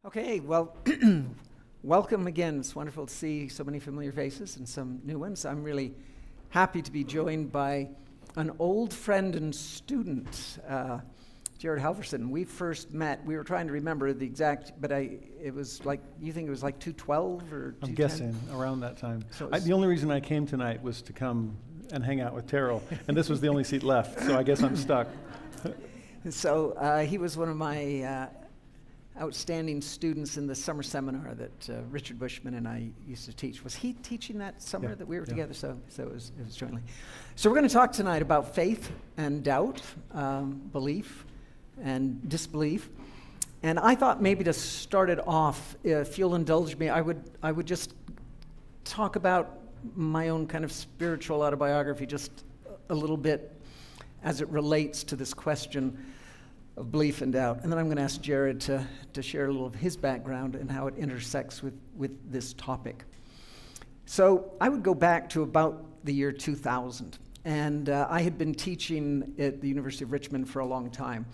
Okay, well, welcome again. It's wonderful to see so many familiar faces and some new ones. I'm really happy to be joined by an old friend and student, Jared Halverson. We first met, we were trying to remember the exact, but it was like, you think it was like 212 or 210? I'm guessing around that time. So The only reason I came tonight was to come and hang out with Terryl, and this was the only seat left, so I guess I'm stuck. So he was one of my outstanding students in the summer seminar that Richard Bushman and I used to teach. Was he teaching that summer that we were together? So it was jointly. So we're going to talk tonight about faith and doubt, belief and disbelief. And I thought maybe to start it off, if you'll indulge me, I would just talk about my own kind of spiritual autobiography just a little bit as it relates to this question of belief and doubt. And then I'm going to ask Jared to share a little of his background and how it intersects with this topic. So I would go back to about the year 2000. And I had been teaching at the University of Richmond for a long time.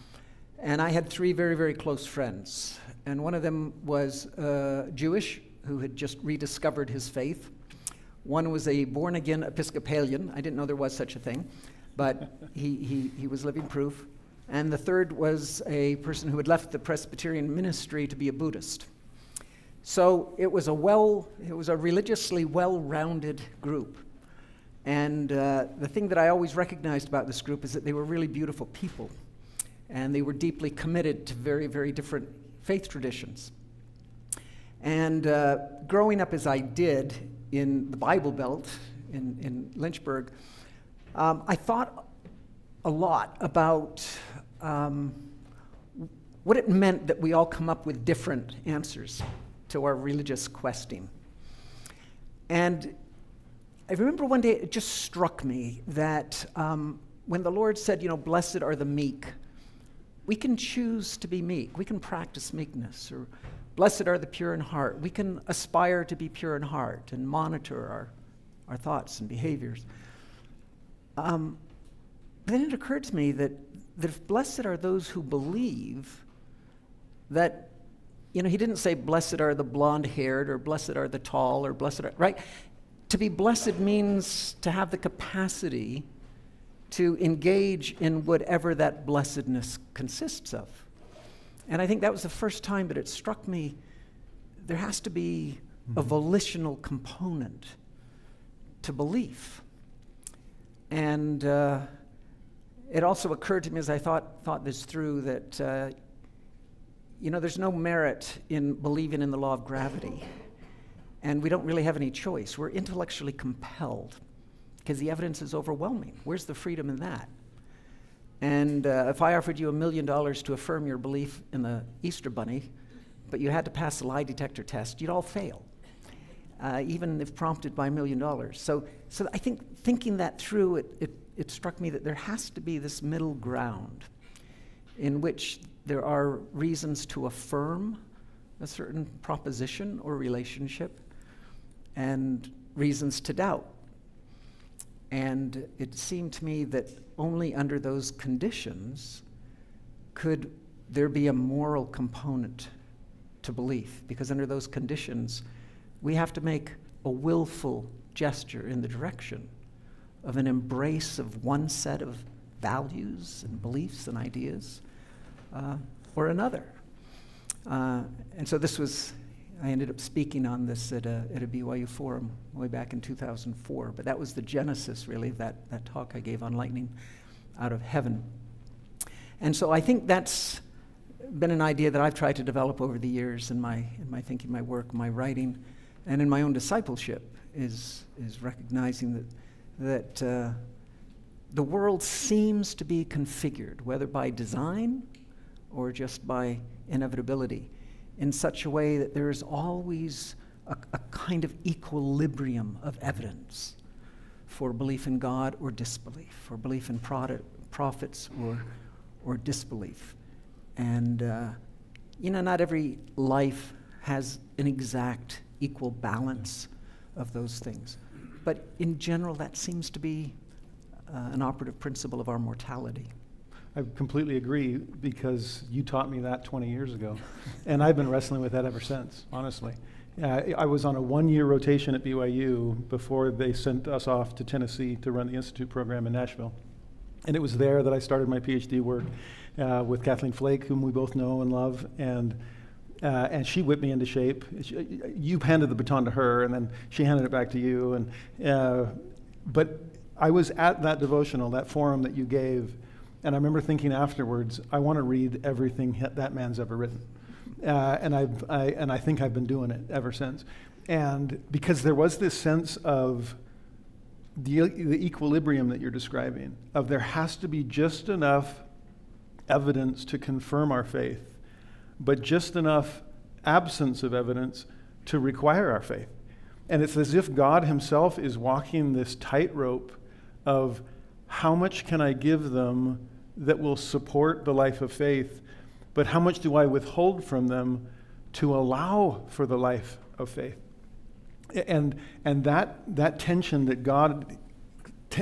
And I had three very, very close friends. And one of them was Jewish, who had just rediscovered his faith. One was a born-again Episcopalian. I didn't know there was such a thing, but he was living proof. And the third was a person who had left the Presbyterian ministry to be a Buddhist. So it was a religiously well-rounded group. And the thing that I always recognized about this group is that they were really beautiful people. And they were deeply committed to very, very different faith traditions. And growing up as I did in the Bible Belt in Lynchburg, I thought a lot about what it meant that we all come up with different answers to our religious questing. And I remember one day it just struck me that when the Lord said, blessed are the meek, we can choose to be meek. We can practice meekness. Or blessed are the pure in heart. We can aspire to be pure in heart and monitor our thoughts and behaviors. Then it occurred to me that if blessed are those who believe, that, he didn't say blessed are the blonde-haired or blessed are the tall or blessed are, right? To be blessed means to have the capacity to engage in whatever that blessedness consists of. And I think that was the first time that it struck me there has to be a volitional component to belief. And it also occurred to me as I thought this through that, there's no merit in believing in the law of gravity. And we don't really have any choice. We're intellectually compelled because the evidence is overwhelming. Where's the freedom in that? And if I offered you $1 million to affirm your belief in the Easter Bunny, but you had to pass a lie detector test, you'd all fail, even if prompted by $1 million. So I think thinking that through, it struck me that there has to be this middle ground in which there are reasons to affirm a certain proposition or relationship and reasons to doubt. And it seemed to me that only under those conditions could there be a moral component to belief, because under those conditions, we have to make a willful gesture in the direction of an embrace of one set of values and beliefs and ideas or another. And so I ended up speaking on this at a BYU forum way back in 2004, but that was the genesis, really, of that talk I gave on lightning out of heaven. And so I think that's been an idea that I've tried to develop over the years in my thinking, my work, my writing, and in my own discipleship, is recognizing that the world seems to be configured, whether by design or just by inevitability, in such a way that there is always a kind of equilibrium of evidence for belief in God or disbelief, for belief in prophets or disbelief. And, not every life has an exact equal balance of those things. But in general, that seems to be an operative principle of our mortality. I completely agree, because you taught me that 20 years ago. And I've been wrestling with that ever since, honestly. I was on a 1-year rotation at BYU before they sent us off to Tennessee to run the Institute program in Nashville. And it was there that I started my PhD work with Kathleen Flake, whom we both know and love. And she whipped me into shape. You handed the baton to her, and then she handed it back to you. But I was at that devotional, that forum that you gave, and I remember thinking afterwards, I want to read everything that man's ever written. And I think I've been doing it ever since. And because there was this sense of the equilibrium that you're describing, of there has to be just enough evidence to confirm our faith, but just enough absence of evidence to require our faith. And it's as if God himself is walking this tightrope of how much can I give them that will support the life of faith, but how much do I withhold from them to allow for the life of faith? And that tension that God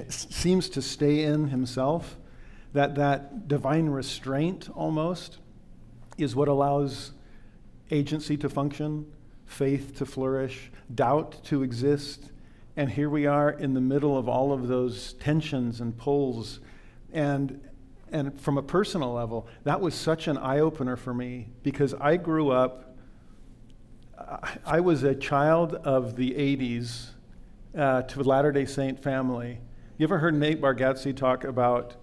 seems to stay in himself, that divine restraint almost, is what allows agency to function, faith to flourish, doubt to exist. And here we are in the middle of all of those tensions and pulls. And from a personal level, that was such an eye-opener for me, because I grew up, I was a child of the 80s to a Latter-day Saint family. You ever heard Nate Bargatze talk about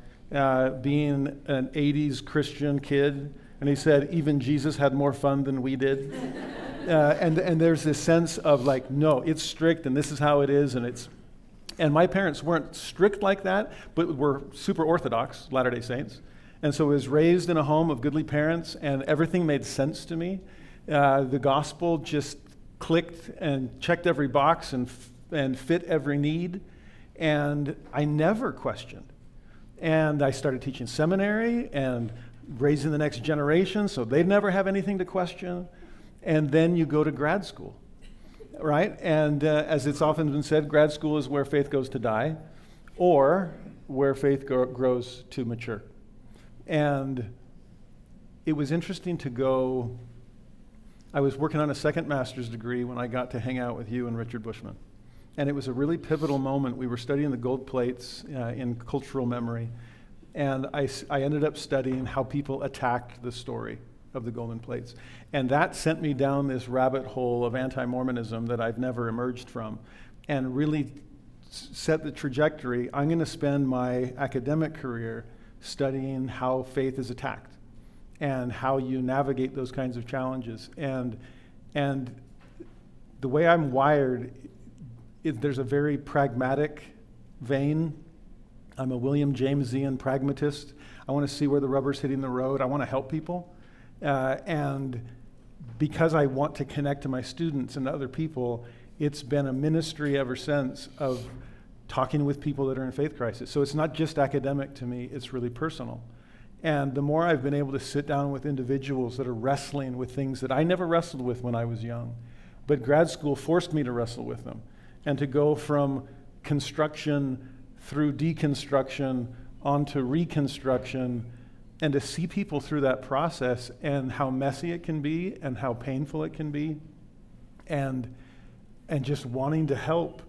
being an 80s Christian kid? And he said, even Jesus had more fun than we did. And there's this sense of like, no, it's strict and this is how it is. And my parents weren't strict like that, but were super Orthodox Latter-day Saints. And so I was raised in a home of goodly parents, and everything made sense to me. The gospel just clicked and checked every box and fit every need. And I never questioned. And I started teaching seminary and raising the next generation, so they'd never have anything to question. And then you go to grad school, right? And as it's often been said, grad school is where faith goes to die, or where faith grows to mature. And it was interesting to go. I was working on a second master's degree when I got to hang out with you and Richard Bushman. And it was a really pivotal moment. We were studying the gold plates in cultural memory. And I ended up studying how people attacked the story of the golden plates. And that sent me down this rabbit hole of anti-Mormonism that I've never emerged from, and really set the trajectory. I'm going to spend my academic career studying how faith is attacked and how you navigate those kinds of challenges. And the way I'm wired, there's a very pragmatic vein. I'm a William Jamesian pragmatist. I want to see where the rubber's hitting the road. I want to help people. And because I want to connect to my students and other people, it's been a ministry ever since of talking with people that are in faith crisis. So it's not just academic to me, it's really personal. And the more I've been able to sit down with individuals that are wrestling with things that I never wrestled with when I was young, but grad school forced me to wrestle with them, and to go from construction through deconstruction onto reconstruction, and to see people through that process and how messy it can be and how painful it can be, and just wanting to help,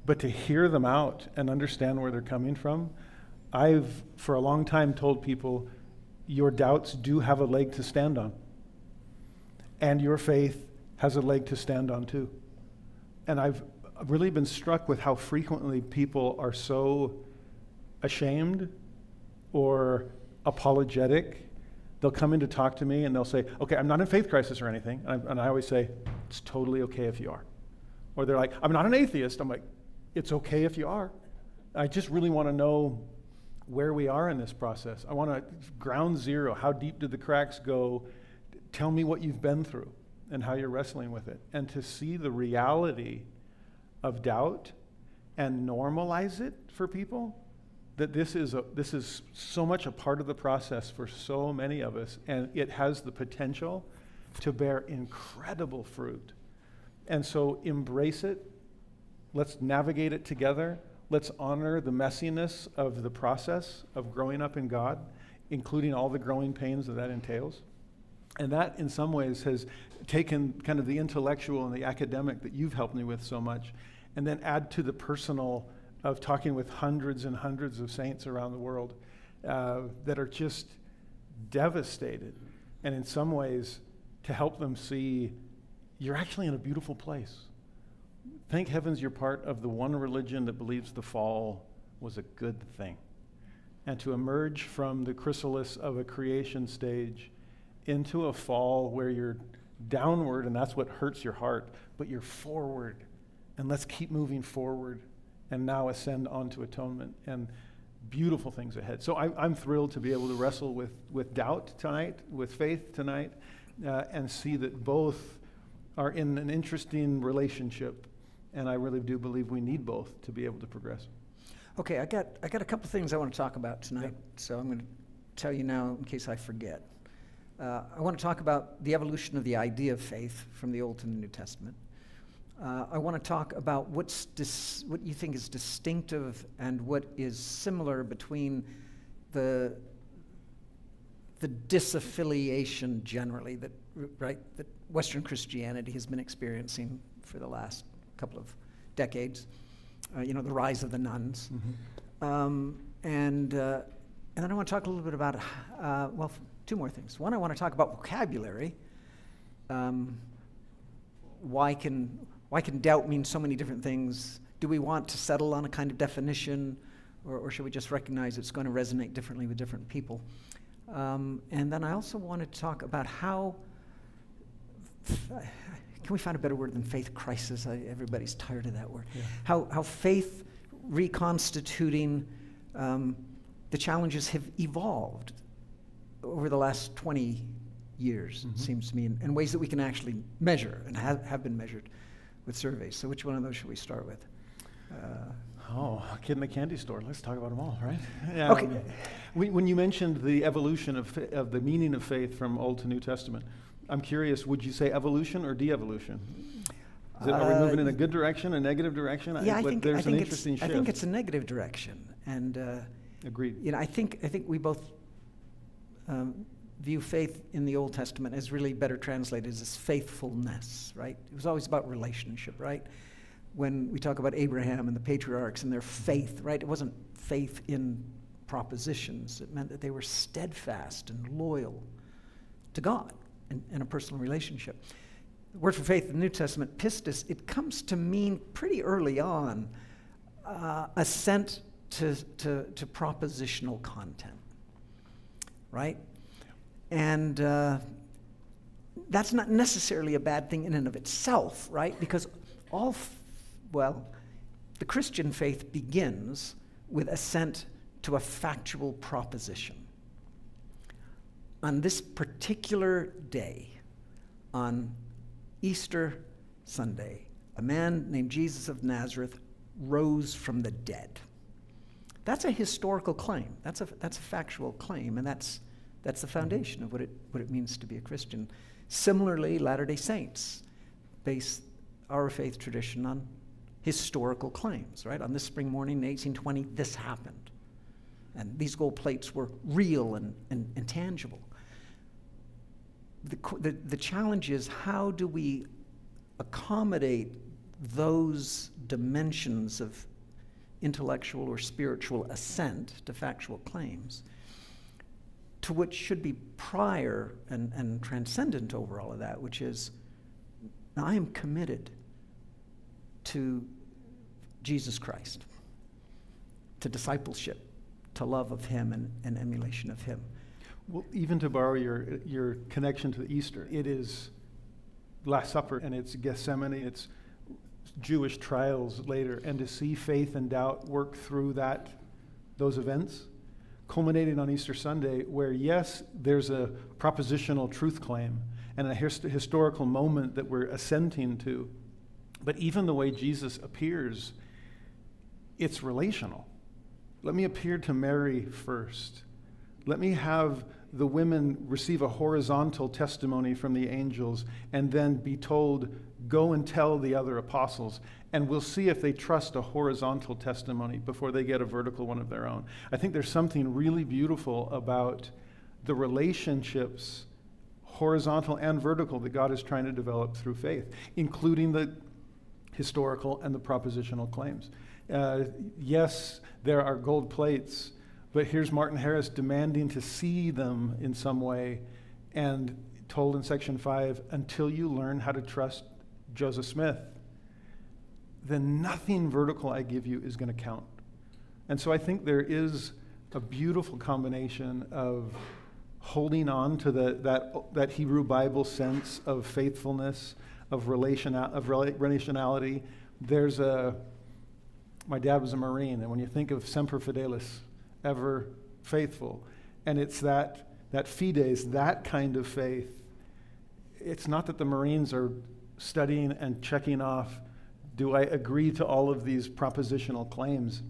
but to hear them out and understand where they're coming from. I've, for a long time, told people, your doubts do have a leg to stand on, and your faith has a leg to stand on too. And I've really been struck with how frequently people are so ashamed or apologetic. They'll come in to talk to me and they'll say, okay, I'm not in faith crisis or anything. And I always say, it's totally okay if you are. Or they're like, I'm not an atheist. I'm like, it's okay if you are. I just really want to know where we are in this process. I want to ground zero. How deep did the cracks go? Tell me what you've been through and how you're wrestling with it. And to see the reality of doubt and normalize it for people, that this is so much a part of the process for so many of us, and it has the potential to bear incredible fruit. And so embrace it. Let's navigate it together. Let's honor the messiness of the process of growing up in God, including all the growing pains that entails. And that, in some ways, has taken kind of the intellectual and the academic that you've helped me with so much, and then add to the personal of talking with hundreds and hundreds of saints around the world that are just devastated. And in some ways, to help them see you're actually in a beautiful place. Thank heavens you're part of the one religion that believes the fall was a good thing. And to emerge from the chrysalis of a creation stage into a fall where you're downward, and that's what hurts your heart, but you're forward. And let's keep moving forward and now ascend onto atonement. And beautiful things ahead. So I'm thrilled to be able to wrestle with doubt tonight, with faith tonight, and see that both are in an interesting relationship. And I really do believe we need both to be able to progress. Okay, I got a couple of things I want to talk about tonight. Yep. So I'm going to tell you now in case I forget. I want to talk about the evolution of the idea of faith from the Old to the New Testament. I want to talk about what you think is distinctive and what is similar between the disaffiliation generally that Western Christianity has been experiencing for the last couple of decades. The rise of the nuns. Mm-hmm. And then I want to talk a little bit about, two more things. One, I want to talk about vocabulary. Why can doubt mean so many different things? Do we want to settle on a kind of definition, or should we just recognize it's going to resonate differently with different people? And then I also want to talk about how, can we find a better word than faith crisis? Everybody's tired of that word. Yeah. How faith reconstituting the challenges have evolved over the last 20 years, mm-hmm. It seems to me, in ways that we can actually measure and have been measured with surveys. So which one of those should we start with? Kid in the candy store. Let's talk about them all, right? Yeah, okay. When you mentioned the evolution of the meaning of faith from Old to New Testament, I'm curious, would you say evolution or de-evolution? Are we moving in a good direction, a negative direction? Yeah, I think there's an interesting shift. I think it's a negative direction. And agreed. I think we both view faith in the Old Testament as really better translated as faithfulness, right? It was always about relationship, right? When we talk about Abraham and the patriarchs and their faith, right? It wasn't faith in propositions. It meant that they were steadfast and loyal to God in a personal relationship. The word for faith in the New Testament, pistis, it comes to mean pretty early on assent to propositional content, right? And that's not necessarily a bad thing in and of itself, right? Because the Christian faith begins with assent to a factual proposition. On this particular day, on Easter Sunday, a man named Jesus of Nazareth rose from the dead. That's a historical claim. That's a factual claim, and that's the foundation of what it means to be a Christian. Similarly, Latter-day Saints base our faith tradition on historical claims, right? On this spring morning in 1820, this happened. And these gold plates were real and tangible. The challenge is, how do we accommodate those dimensions of intellectual or spiritual assent to factual claims to what should be prior and transcendent over all of that, which is, I am committed to Jesus Christ, to discipleship, to love of him and emulation of him. Well, even to borrow your connection to Easter, it is Last Supper and it's Gethsemane, it's Jewish trials later, and to see faith and doubt work through those events, culminating on Easter Sunday, where yes, there's a propositional truth claim and a historical moment that we're assenting to, but even the way Jesus appears, it's relational. Let me appear to Mary first. Let me have the women receive a horizontal testimony from the angels and then be told, go and tell the other apostles. And we'll see if they trust a horizontal testimony before they get a vertical one of their own. I think there's something really beautiful about the relationships, horizontal and vertical, that God is trying to develop through faith, including the historical and the propositional claims. Yes, there are gold plates, but here's Martin Harris demanding to see them in some way, and told in section 5, until you learn how to trust Joseph Smith, then nothing vertical I give you is going to count. And so I think there is a beautiful combination of holding on to that Hebrew Bible sense of faithfulness, of relationality. My dad was a Marine, and when you think of Semper Fidelis, ever faithful, and it's that fides, that kind of faith. It's not that the Marines are studying and checking off, do I agree to all of these propositional claims?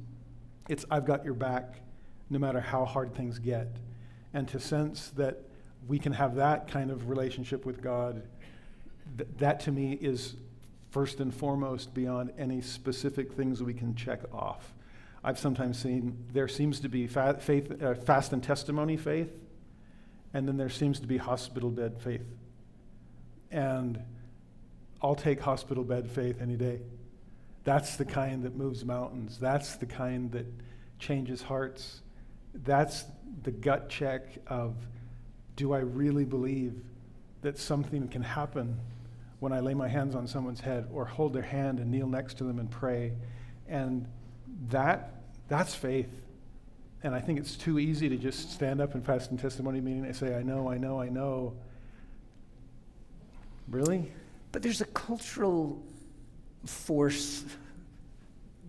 It's, I've got your back no matter how hard things get. And to sense that we can have that kind of relationship with God, that to me is first and foremost beyond any specific things we can check off. I've sometimes seen there seems to be fast and testimony faith, and then there seems to be hospital bed faith. And I'll take hospital bed faith any day. That's the kind that moves mountains. That's the kind that changes hearts. That's the gut check of, do I really believe that something can happen when I lay my hands on someone's head or hold their hand and kneel next to them and pray? And that's faith. And I think it's too easy to just stand up in fast and testimony meeting and say, I know. Really? But there's a cultural force,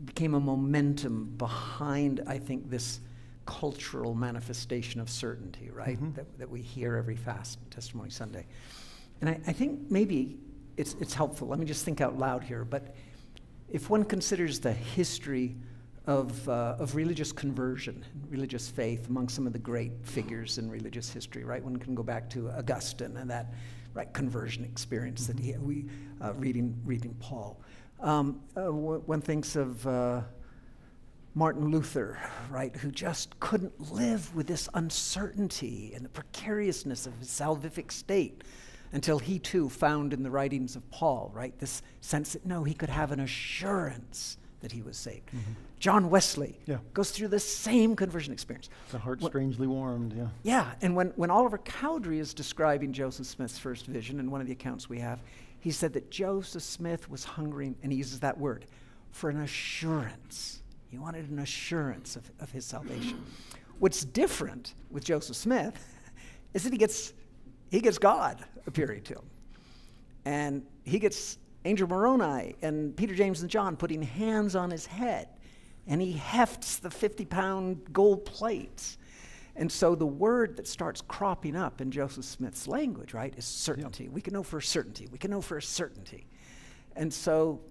became a momentum behind, I think, this cultural manifestation of certainty, right? Mm-hmm. That we hear every fast testimony Sunday. And I think maybe it's helpful. Let me just think out loud here. But if one considers the history of religious conversion, religious faith among some of the great figures in religious history, right? One can go back to Augustine and that conversion experience that we reading Paul. One thinks of Martin Luther, right, who just couldn't live with this uncertainty and the precariousness of his salvific state until he too found in the writings of Paul, right, this sense that no, he could have an assurance that he was saved. Mm-hmm. John Wesley goes through the same conversion experience. The heart strangely warmed, yeah. Yeah, and when Oliver Cowdery is describing Joseph Smith's first vision, in one of the accounts we have, he said that Joseph Smith was hungering, and he uses that word, for an assurance. He wanted an assurance of his salvation. What's different with Joseph Smith is that he gets God appearing to him. And he gets Angel Moroni and Peter, James, and John putting hands on his head. And he hefts the 50-pound gold plates. And so the word that starts cropping up in Joseph Smith's language, right, is certainty. Yeah. We can know for certainty. We can know for a certainty. And so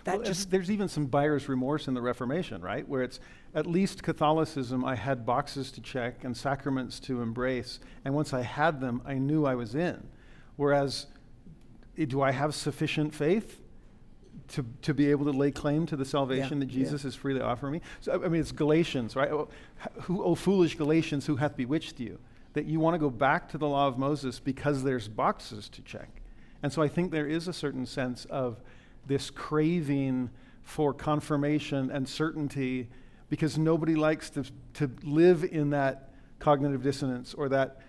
that there's even some buyer's remorse in the Reformation, right, where it's at least Catholicism, I had boxes to check and sacraments to embrace. And once I had them, I knew I was in. Whereas, do I have sufficient faith to be able to lay claim to the salvation that Jesus is freely offering me? So, I mean, it's Galatians, right? O foolish Galatians, who hath bewitched you? That you want to go back to the law of Moses because there's boxes to check. And so I think there is a certain sense of this craving for confirmation and certainty, because nobody likes to live in that cognitive dissonance, or that,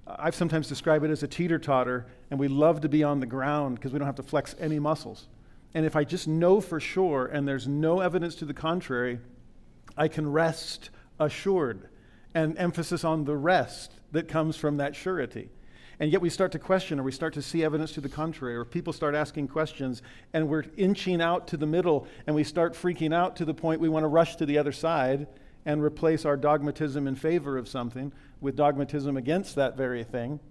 I've sometimes described it as a teeter-totter, and we love to be on the ground because we don't have to flex any muscles. And if I just know for sure and there's no evidence to the contrary, I can rest assured, and emphasis on the rest that comes from that surety. And yet we start to question, or we start to see evidence to the contrary, or people start asking questions, and we're inching out to the middle, and we start freaking out to the point we want to rush to the other side and replace our dogmatism in favor of something with dogmatism against that very thing,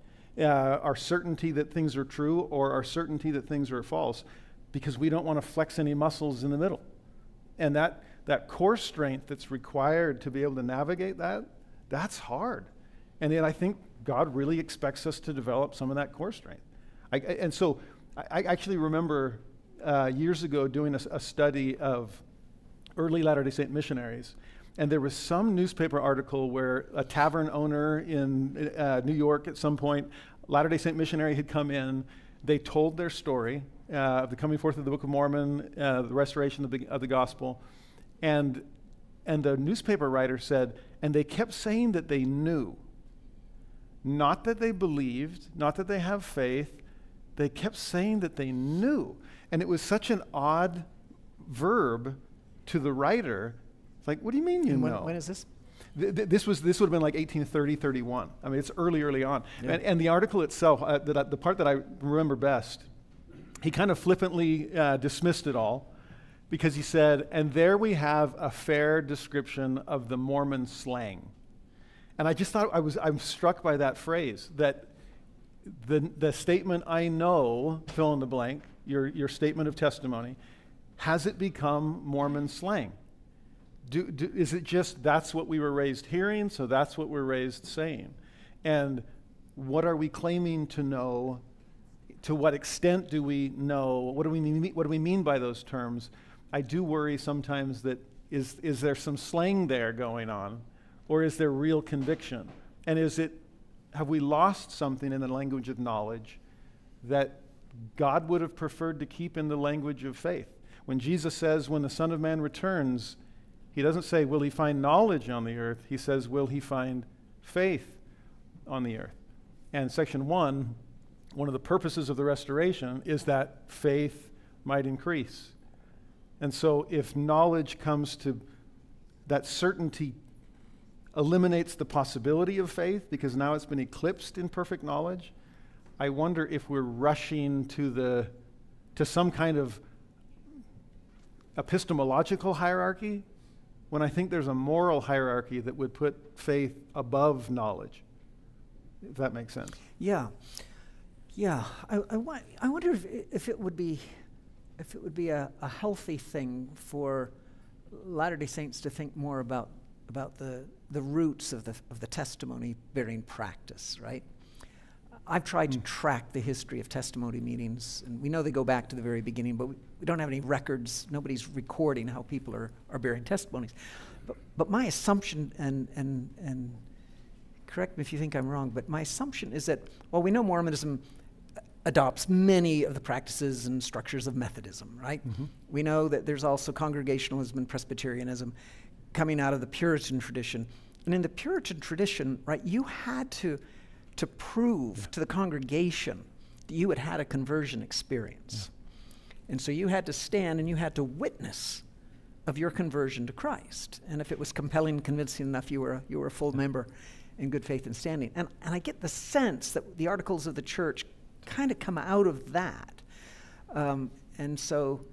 our certainty that things are true or our certainty that things are false, because we don't want to flex any muscles in the middle. And that core strength that's required to be able to navigate that's hard. And yet I think God really expects us to develop some of that core strength. And so I actually remember years ago doing a study of early Latter-day Saint missionaries, And there was some newspaper article where a tavern owner in New York at some point, Latter-day Saint missionary had come in. They told their story of the coming forth of the Book of Mormon, the restoration of the gospel. And the newspaper writer said, and they kept saying that they knew. Not that they believed, not that they have faith. They kept saying that they knew. And it was such an odd verb to the writer. It's like, what do you mean you know? When is this? This would have been like 1830, 31. I mean, it's early on. Yeah. And the article itself, the part that I remember best, he kind of flippantly dismissed it all because he said, and there we have a fair description of the Mormon slang. And I just thought I'm struck by that phrase, that the statement, I know, fill in the blank, your statement of testimony, has it become Mormon slang? Is it just that's what we were raised hearing, so that's what we're raised saying? And what are we claiming to know? To what extent do we know? What do we mean by those terms? I do worry sometimes that is there some slang there going on, or is there real conviction? And have we lost something in the language of knowledge that God would have preferred to keep in the language of faith? When Jesus says, when the Son of Man returns, he doesn't say, will he find knowledge on the earth? He says, will he find faith on the earth? And section 1, one of the purposes of the restoration is that faith might increase. And so if knowledge comes to, that certainty eliminates the possibility of faith because now it's been eclipsed in perfect knowledge, I wonder if we're rushing to some kind of epistemological hierarchy when I think there's a moral hierarchy that would put faith above knowledge, if that makes sense. Yeah. I wonder if it would be a healthy thing for Latter-day Saints to think more about the roots of the testimony-bearing practice, right? I've tried to track the history of testimony meetings, and we know they go back to the very beginning, but we don't have any records. Nobody's recording how people are bearing testimonies. But my assumption, and correct me if you think I'm wrong, but my assumption is that, well, we know Mormonism adopts many of the practices and structures of Methodism, right? Mm-hmm. We know that there's also Congregationalism and Presbyterianism coming out of the Puritan tradition. And in the Puritan tradition, right, you had to prove to the congregation that you had had a conversion experience. Yeah. And so you had to stand and you had to witness of your conversion to Christ. And if it was compelling and convincing enough, you were a full member in good faith and standing. And I get the sense that the Articles of the Church kind of come out of that. And so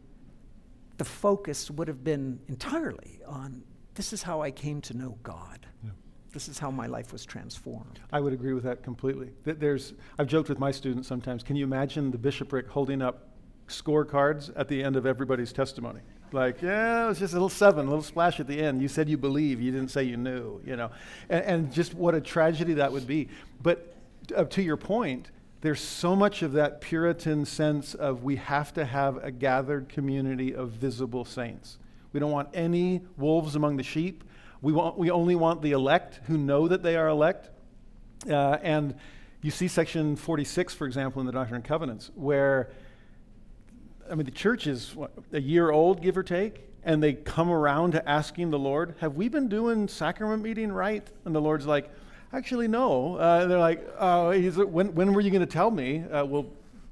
the focus would have been entirely on, this is how I came to know God. Yeah. This is how my life was transformed. I would agree with that completely. I've joked with my students sometimes, can you imagine the bishopric holding up scorecards at the end of everybody's testimony? Like, yeah, it was just a little 7, a little splash at the end. You said you believe, you didn't say you knew, you know. And just what a tragedy that would be. But to your point, there's so much of that Puritan sense of we have to have a gathered community of visible saints. We don't want any wolves among the sheep. We only want the elect who know that they are elect. And you see section 46, for example, in the Doctrine and Covenants, where, I mean, the church is a year old, give or take, and they come around to asking the Lord, have we been doing sacrament meeting right? And the Lord's like, actually, no. They're like, when were you going to tell me? Well,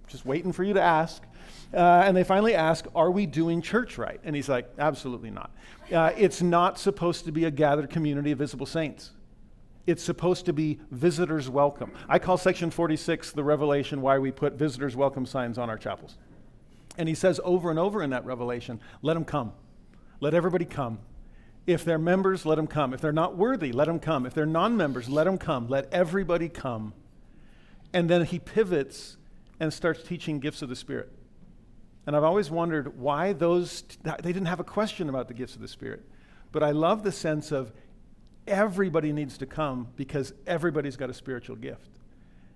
just waiting for you to ask. And they finally ask, are we doing church right? And he's like, absolutely not. It's not supposed to be a gathered community of visible saints. It's supposed to be visitors welcome. I call section 46 the revelation why we put visitors welcome signs on our chapels. And he says over and over in that revelation, let them come. Let everybody come. If they're members, let them come. If they're not worthy, let them come. If they're non-members, let them come. Let everybody come. And then he pivots and starts teaching gifts of the Spirit. And I've always wondered why they didn't have a question about the gifts of the Spirit. But I love the sense of everybody needs to come because everybody's got a spiritual gift.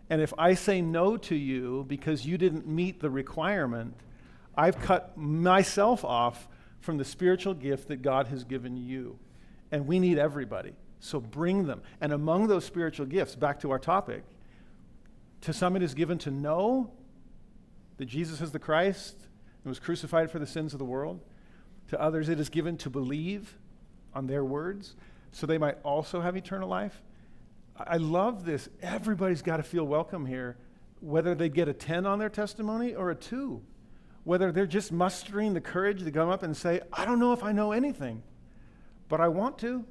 And if I say no to you because you didn't meet the requirement, I've cut myself off from the spiritual gift that God has given you. And we need everybody. So bring them. And among those spiritual gifts, back to our topic, to some it is given to know that Jesus is the Christ and was crucified for the sins of the world. To others it is given to believe on their words so they might also have eternal life. I love this. Everybody's got to feel welcome here, whether they get a 10 on their testimony or a 2. Whether they're just mustering the courage to come up and say, I don't know if I know anything, but I want to.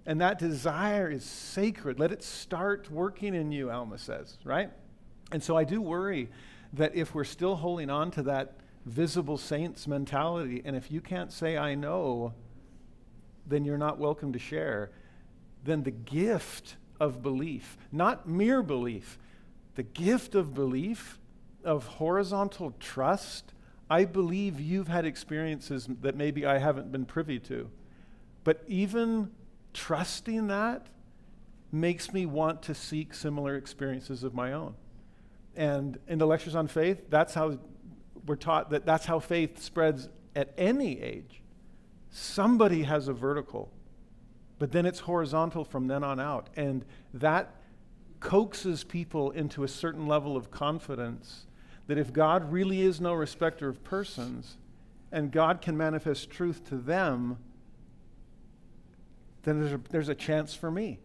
And that desire is sacred. Let it start working in you, Alma says, right? And so I do worry that if we're still holding on to that visible saints mentality, and if you can't say, I know, then you're not welcome to share, then the gift of belief, not mere belief, the gift of belief, of horizontal trust, I believe you've had experiences that maybe I haven't been privy to. But even trusting that makes me want to seek similar experiences of my own. And in the lectures on faith, that's how we're taught that that's how faith spreads at any age. Somebody has a vertical, but then it's horizontal from then on out. And that coaxes people into a certain level of confidence that if God really is no respecter of persons and God can manifest truth to them, then there's a chance for me.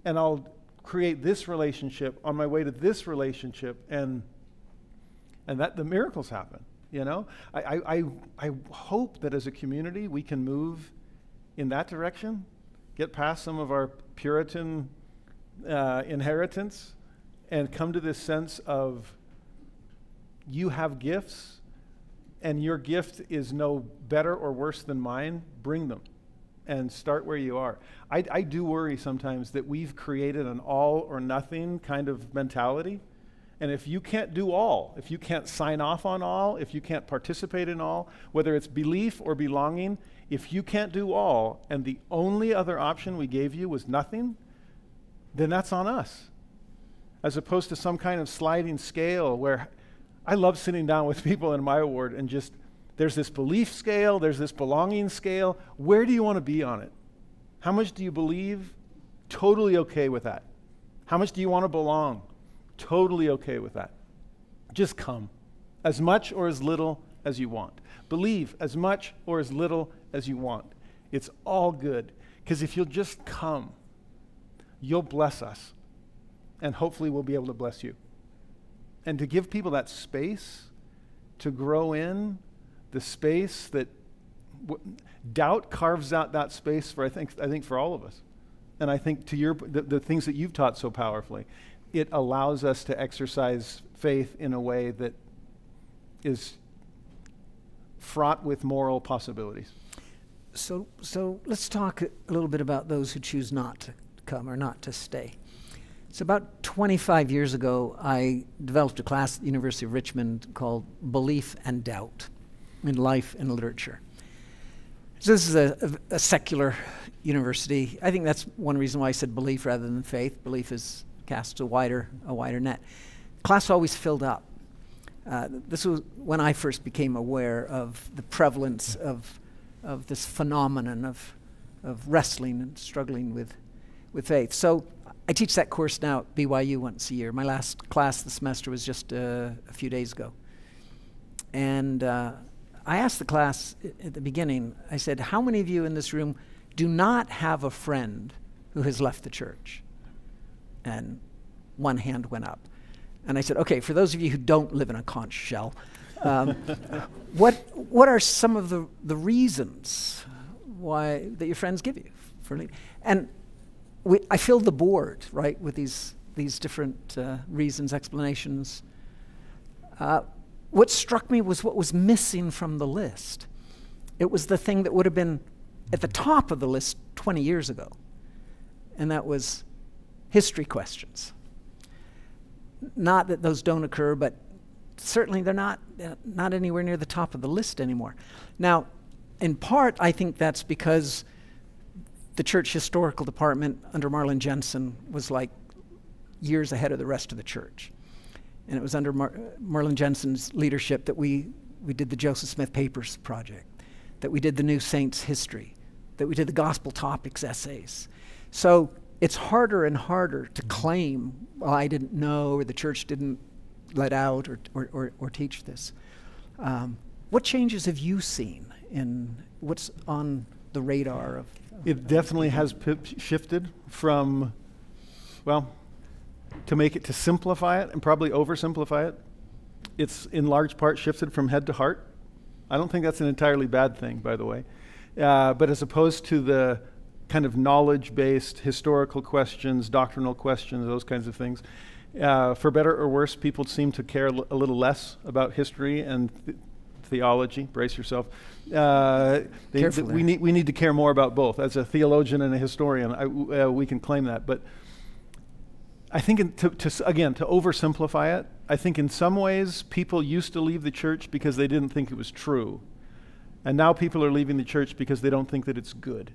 And I'll create this relationship on my way to this relationship, and that the miracles happen, you know? I hope that as a community we can move in that direction, get past some of our Puritan inheritance, and come to this sense of you have gifts, and your gift is no better or worse than mine. Bring them. And start where you are. I do worry sometimes that we've created an all or nothing kind of mentality. And if you can't do all, if you can't sign off on all, if you can't participate in all, whether it's belief or belonging, if you can't do all and the only other option we gave you was nothing, then that's on us. As opposed to some kind of sliding scale where I love sitting down with people in my ward and just, there's this belief scale, there's this belonging scale. Where do you want to be on it? How much do you believe? Totally okay with that. How much do you want to belong? Totally okay with that. Just come. As much or as little as you want. Believe as much or as little as you want. It's all good. Because if you'll just come, you'll bless us. And hopefully we'll be able to bless you. And to give people that space to grow in, the space that doubt carves out that space for I think for all of us. And I think to the things that you've taught so powerfully, it allows us to exercise faith in a way that is fraught with moral possibilities. So let's talk a little bit about those who choose not to come or not to stay. So about 25 years ago, I developed a class at the University of Richmond called Belief and Doubt in Life and Literature. So this is a secular university. I think that's one reason why I said belief rather than faith. Belief casts a wider net. Class always filled up. This was when I first became aware of the prevalence of this phenomenon of wrestling and struggling with faith. So I teach that course now at BYU once a year. My last class this semester was just a few days ago. And I asked the class at the beginning, I said, how many of you in this room do not have a friend who has left the church? And one hand went up. And I said, okay, for those of you who don't live in a conch shell, what are some of the reasons why that your friends give you for leaving? And I filled the board, right, with these different reasons, explanations. What struck me was what was missing from the list. It was the thing that would have been at the top of the list 20 years ago, and that was history questions. Not that those don't occur, but certainly they're not anywhere near the top of the list anymore. Now, in part, I think that's because the church historical department under Marlon Jensen was like years ahead of the rest of the church. And it was under Marlon Jensen's leadership that we did the Joseph Smith Papers project, that we did the New Saints history, that we did the gospel topics essays. So it's harder and harder to claim, well, I didn't know, or the church didn't let out or teach this. What changes have you seen in what's on the radar of? It definitely has shifted from, well, to simplify it and probably oversimplify it. It's in large part shifted from head to heart. I don't think that's an entirely bad thing, by the way. But as opposed to the kind of knowledge-based historical questions, doctrinal questions, those kinds of things, for better or worse, people seem to care a little less about history and theology. Brace yourself. We need to care more about both. As a theologian and a historian, we can claim that. But I think, to oversimplify it, I think in some ways people used to leave the church because they didn't think it was true. And now people are leaving the church because they don't think that it's good.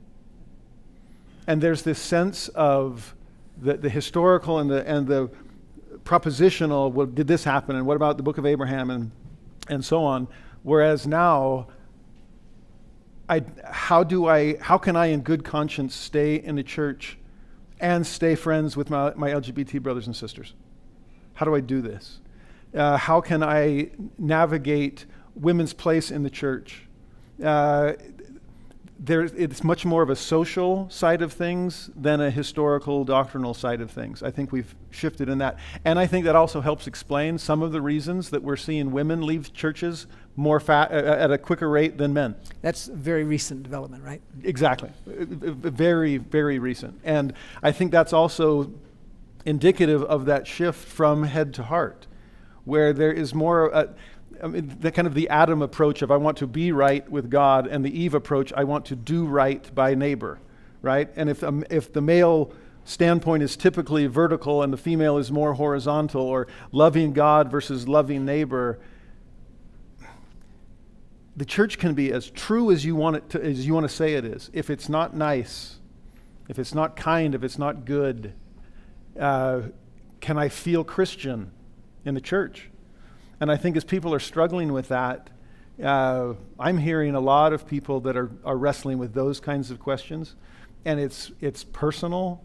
And there's this sense of the historical and the propositional, well, did this happen, and what about the book of Abraham, and so on. Whereas now, how can I in good conscience stay in the church and stay friends with my LGBT brothers and sisters? How do I do this? How can I navigate women's place in the church? It's much more of a social side of things than a historical, doctrinal side of things. I think we've shifted in that. And I think that also helps explain some of the reasons that we're seeing women leave churches at a quicker rate than men. That's a very recent development, right? Exactly. Very, very recent. And I think that's also indicative of that shift from head to heart, where there is more... the kind of the Adam approach of I want to be right with God, and the Eve approach, I want to do right by neighbor, right? And if the male standpoint is typically vertical and the female is more horizontal, or loving God versus loving neighbor, the church can be as true as you want to say it is. If it's not nice, if it's not kind, if it's not good, can I feel Christian in the church? And I think as people are struggling with that, I'm hearing a lot of people that are wrestling with those kinds of questions. And it's personal,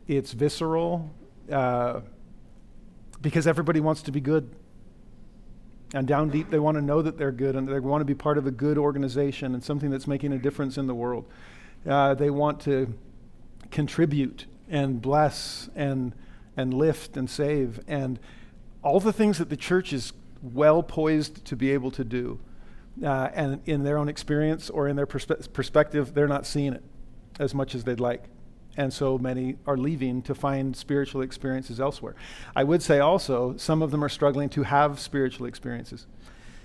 it's visceral, because everybody wants to be good. And down deep, they want to know that they're good, and they want to be part of a good organization and something that's making a difference in the world. They want to contribute and bless and lift and save, and all the things that the church is well poised to be able to do, and in their own experience or in their perspective, they're not seeing it as much as they'd like. And so many are leaving to find spiritual experiences elsewhere. I would say also, some of them are struggling to have spiritual experiences,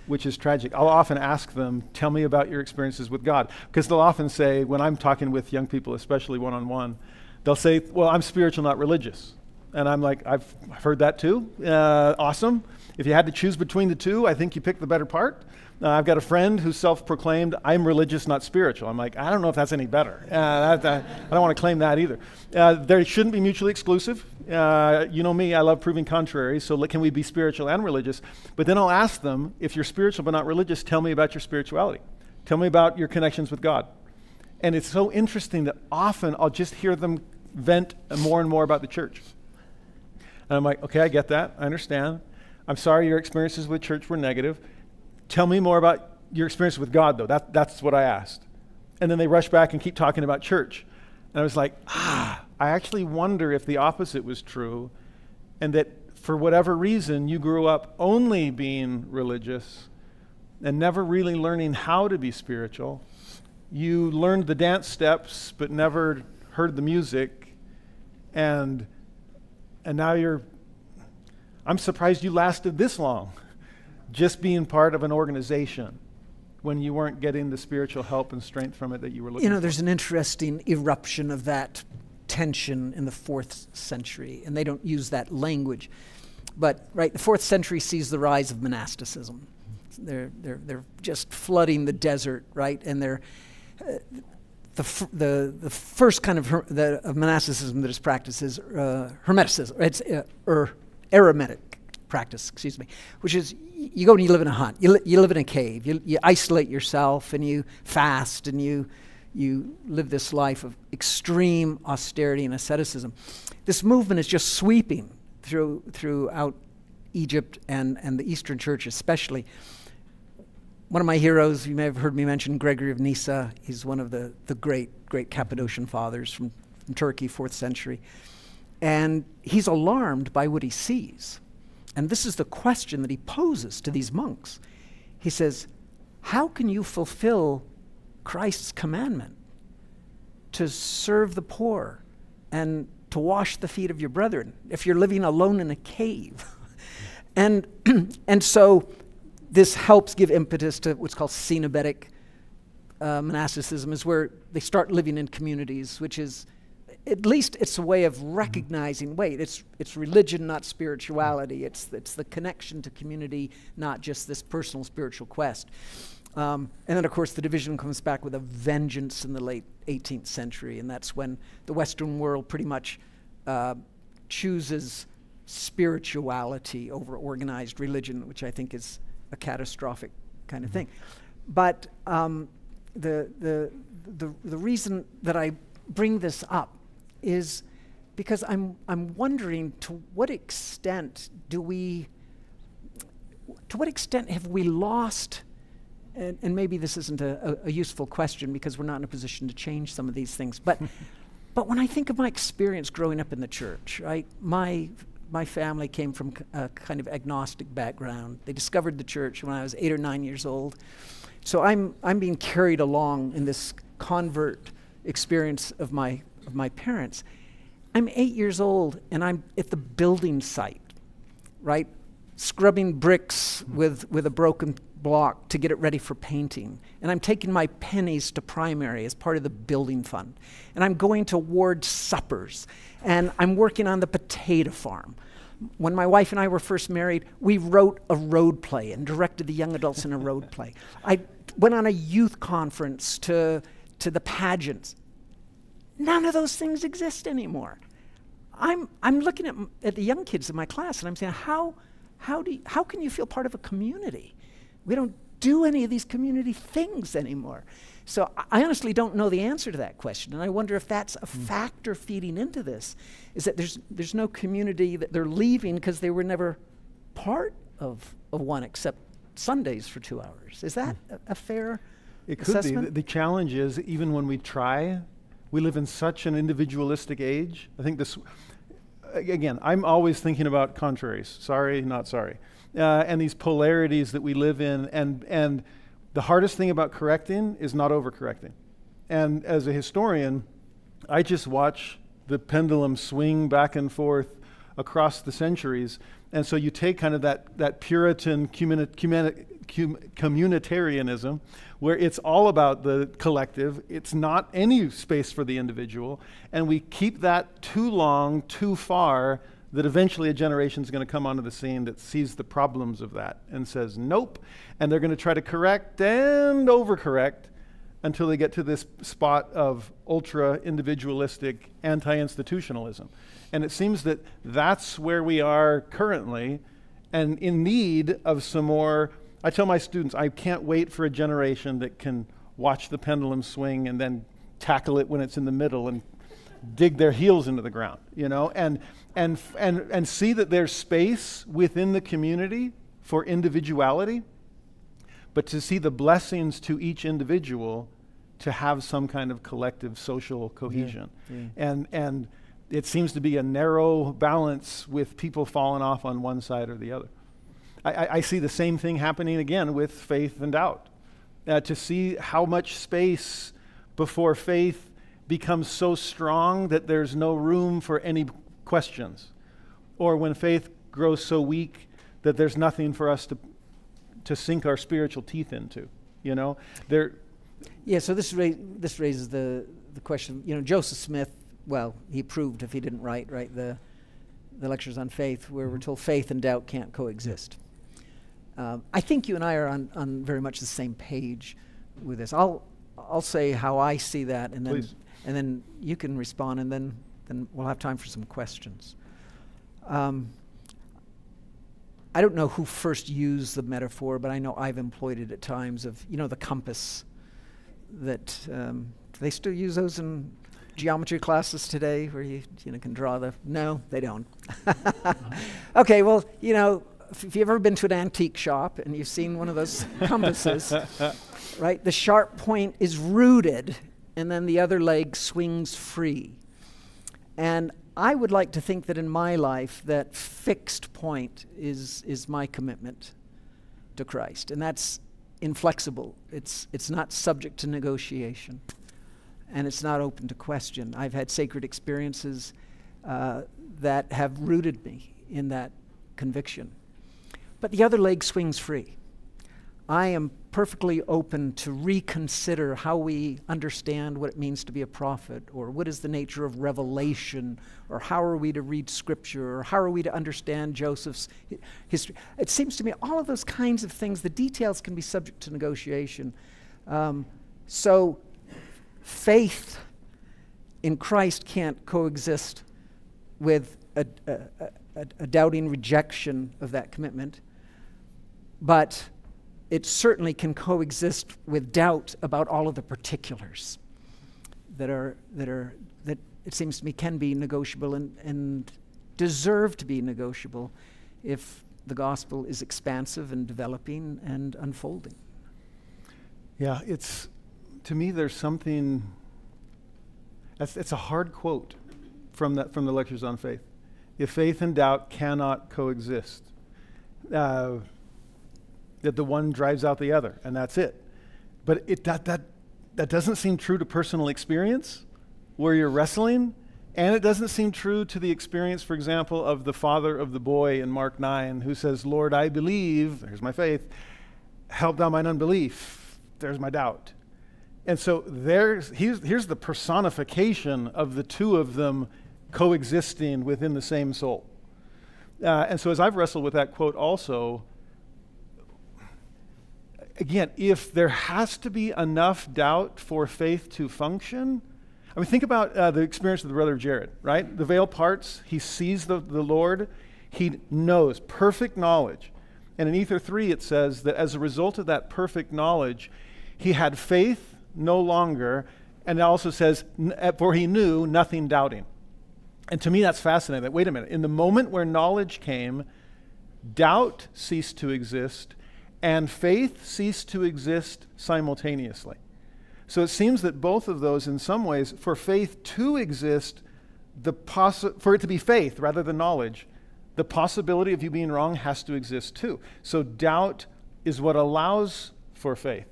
which is tragic. I'll often ask them, tell me about your experiences with God. Because they'll often say, when I'm talking with young people, especially one-on-one, they'll say, well, I'm spiritual, not religious. And I'm like, I've heard that too. Awesome. If you had to choose between the two, I think you picked the better part. I've got a friend who's self-proclaimed, I'm religious, not spiritual. I'm like, I don't know if that's any better. I don't want to claim that either. They shouldn't be mutually exclusive. You know me, I love proving contrary, so can we be spiritual and religious? But then I'll ask them, if you're spiritual but not religious, tell me about your spirituality. Tell me about your connections with God. And it's so interesting that often I'll just hear them vent more and more about the church. And I'm like, okay, I get that. I understand. I'm sorry your experiences with church were negative. Tell me more about your experience with God, though. That's what I asked. And then they rush back and keep talking about church. And I was like, I actually wonder if the opposite was true, and that for whatever reason, you grew up only being religious and never really learning how to be spiritual. You learned the dance steps, but never heard the music. And now I'm surprised you lasted this long, just being part of an organization when you weren't getting the spiritual help and strength from it that you were looking for. There's an interesting eruption of that tension in the 4th century, and they don't use that language. But, right, the 4th century sees the rise of monasticism. They're just flooding the desert, right? And they're the first kind of monasticism that is practiced is hermeticism. It's eremitic practice, which is you go and you live in a hut. You live in a cave. You isolate yourself, and you fast, and you you live this life of extreme austerity and asceticism. This movement is just sweeping throughout Egypt and the Eastern Church especially. One of my heroes, you may have heard me mention Gregory of Nyssa. He's one of the great Cappadocian fathers from Turkey, 4th century. And he's alarmed by what he sees. And this is the question that he poses to these monks. He says, how can you fulfill Christ's commandment to serve the poor and to wash the feet of your brethren if you're living alone in a cave? and so this helps give impetus to what's called Cenobitic monasticism, is where they start living in communities, which is, at least it's a way of recognizing, wait, it's religion, not spirituality. It's the connection to community, not just this personal spiritual quest. And then, of course, the division comes back with a vengeance in the late 18th century, and that's when the Western world pretty much chooses spirituality over organized religion, which I think is a catastrophic kind of thing. But the reason that I bring this up is because I'm wondering, to what extent have we lost, and maybe this isn't a useful question because we're not in a position to change some of these things, but when I think of my experience growing up in the church, right, my family came from a kind of agnostic background. They discovered the church when I was 8 or 9 years old. So I'm being carried along in this convert experience of my parents. I'm 8 years old and I'm at the building site, right? Scrubbing bricks with a broken block to get it ready for painting. And I'm taking my pennies to primary as part of the building fund. And I'm going to ward suppers. And I'm working on the potato farm. When my wife and I were first married, we wrote a road play and directed the young adults in a road play. I went on a youth conference to the pageants. None of those things exist anymore. I'm looking at the young kids in my class and I'm saying, how can you feel part of a community? We don't do any of these community things anymore. So I honestly don't know the answer to that question, and I wonder if that's a factor feeding into this, is that there's no community, that they're leaving because they were never part of one except Sundays for 2 hours. Is that a fair assessment? Could be. The challenge is, even when we try, we live in such an individualistic age. I think this, again, I'm always thinking about contraries, sorry, not sorry, and these polarities that we live in, and the hardest thing about correcting is not overcorrecting. And as a historian, I just watch the pendulum swing back and forth across the centuries. And so you take kind of that Puritan communitarianism, where it's all about the collective, it's not any space for the individual, and we keep that too long, too far, that eventually a generation is going to come onto the scene that sees the problems of that and says, nope, and they're going to try to correct and overcorrect until they get to this spot of ultra-individualistic anti-institutionalism. And it seems that that's where we are currently, and in need of some more. I tell my students, I can't wait for a generation that can watch the pendulum swing and then tackle it when it's in the middle and dig their heels into the ground, you know, and see that there's space within the community for individuality, but to see the blessings to each individual to have some kind of collective social cohesion. Yeah. And it seems to be a narrow balance with people falling off on one side or the other. I see the same thing happening again with faith and doubt. To see how much space before faith becomes so strong that there's no room for any questions, or when faith grows so weak that there's nothing for us to sink our spiritual teeth into, you know. Yeah, so this raises the question, you know, Joseph Smith, well, he proved, if he didn't write the lectures on faith, where we're told faith and doubt can't coexist. I think you and I are on very much the same page with this. I'll say how I see that, and then you can respond, and then we'll have time for some questions. I don't know who first used the metaphor, but I know I've employed it at times of, you know, the compass. that do they still use those in geometry classes today, where you can draw the? No, they don't. Okay, well, if you've ever been to an antique shop and you've seen one of those compasses, right? The sharp point is rooted, and then the other leg swings free. And I would like to think that in my life, that fixed point is my commitment to Christ, and that's inflexible. It's not subject to negotiation, and it's not open to question. I've had sacred experiences that have rooted me in that conviction. But the other leg swings free. I am perfectly open to reconsider how we understand what it means to be a prophet, or what is the nature of revelation, or how are we to read Scripture, or how are we to understand Joseph's history. It seems to me all of those kinds of things, the details can be subject to negotiation. So faith in Christ can't coexist with a doubting rejection of that commitment, but it certainly can coexist with doubt about all of the particulars that it seems to me can be negotiable and deserve to be negotiable if the gospel is expansive and developing and unfolding. Yeah, to me there's something, it's a hard quote from the Lectures on Faith. If faith and doubt cannot coexist, that the one drives out the other, and that's it. But that doesn't seem true to personal experience, where you're wrestling, and it doesn't seem true to the experience, for example, of the father of the boy in Mark 9, who says, Lord, I believe, there's my faith, help thou mine unbelief, there's my doubt. And so here's the personification of the two of them coexisting within the same soul. And so as I've wrestled with that quote also, again, if there has to be enough doubt for faith to function, I mean, think about the experience of the brother of Jared, right? The veil parts, he sees the Lord, he knows, perfect knowledge. And in Ether 3 it says that as a result of that perfect knowledge, he had faith no longer, and it also says, for he knew, nothing doubting. And to me that's fascinating, that wait a minute, in the moment where knowledge came, doubt ceased to exist, and faith ceased to exist simultaneously. So it seems that both of those, in some ways, for faith to exist, for it to be faith rather than knowledge, the possibility of you being wrong has to exist too. So doubt is what allows for faith.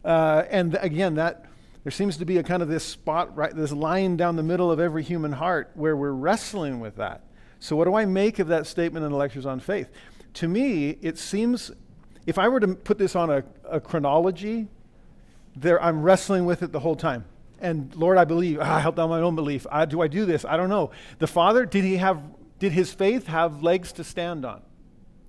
And again, that there seems to be a kind of this spot, right, this line down the middle of every human heart where we're wrestling with that. So what do I make of that statement in the Lectures on Faith? To me, it seems, if I were to put this on a chronology, I'm wrestling with it the whole time. And Lord, I believe. Help thou my own belief. Do I do this? I don't know. The Father, did his faith have legs to stand on?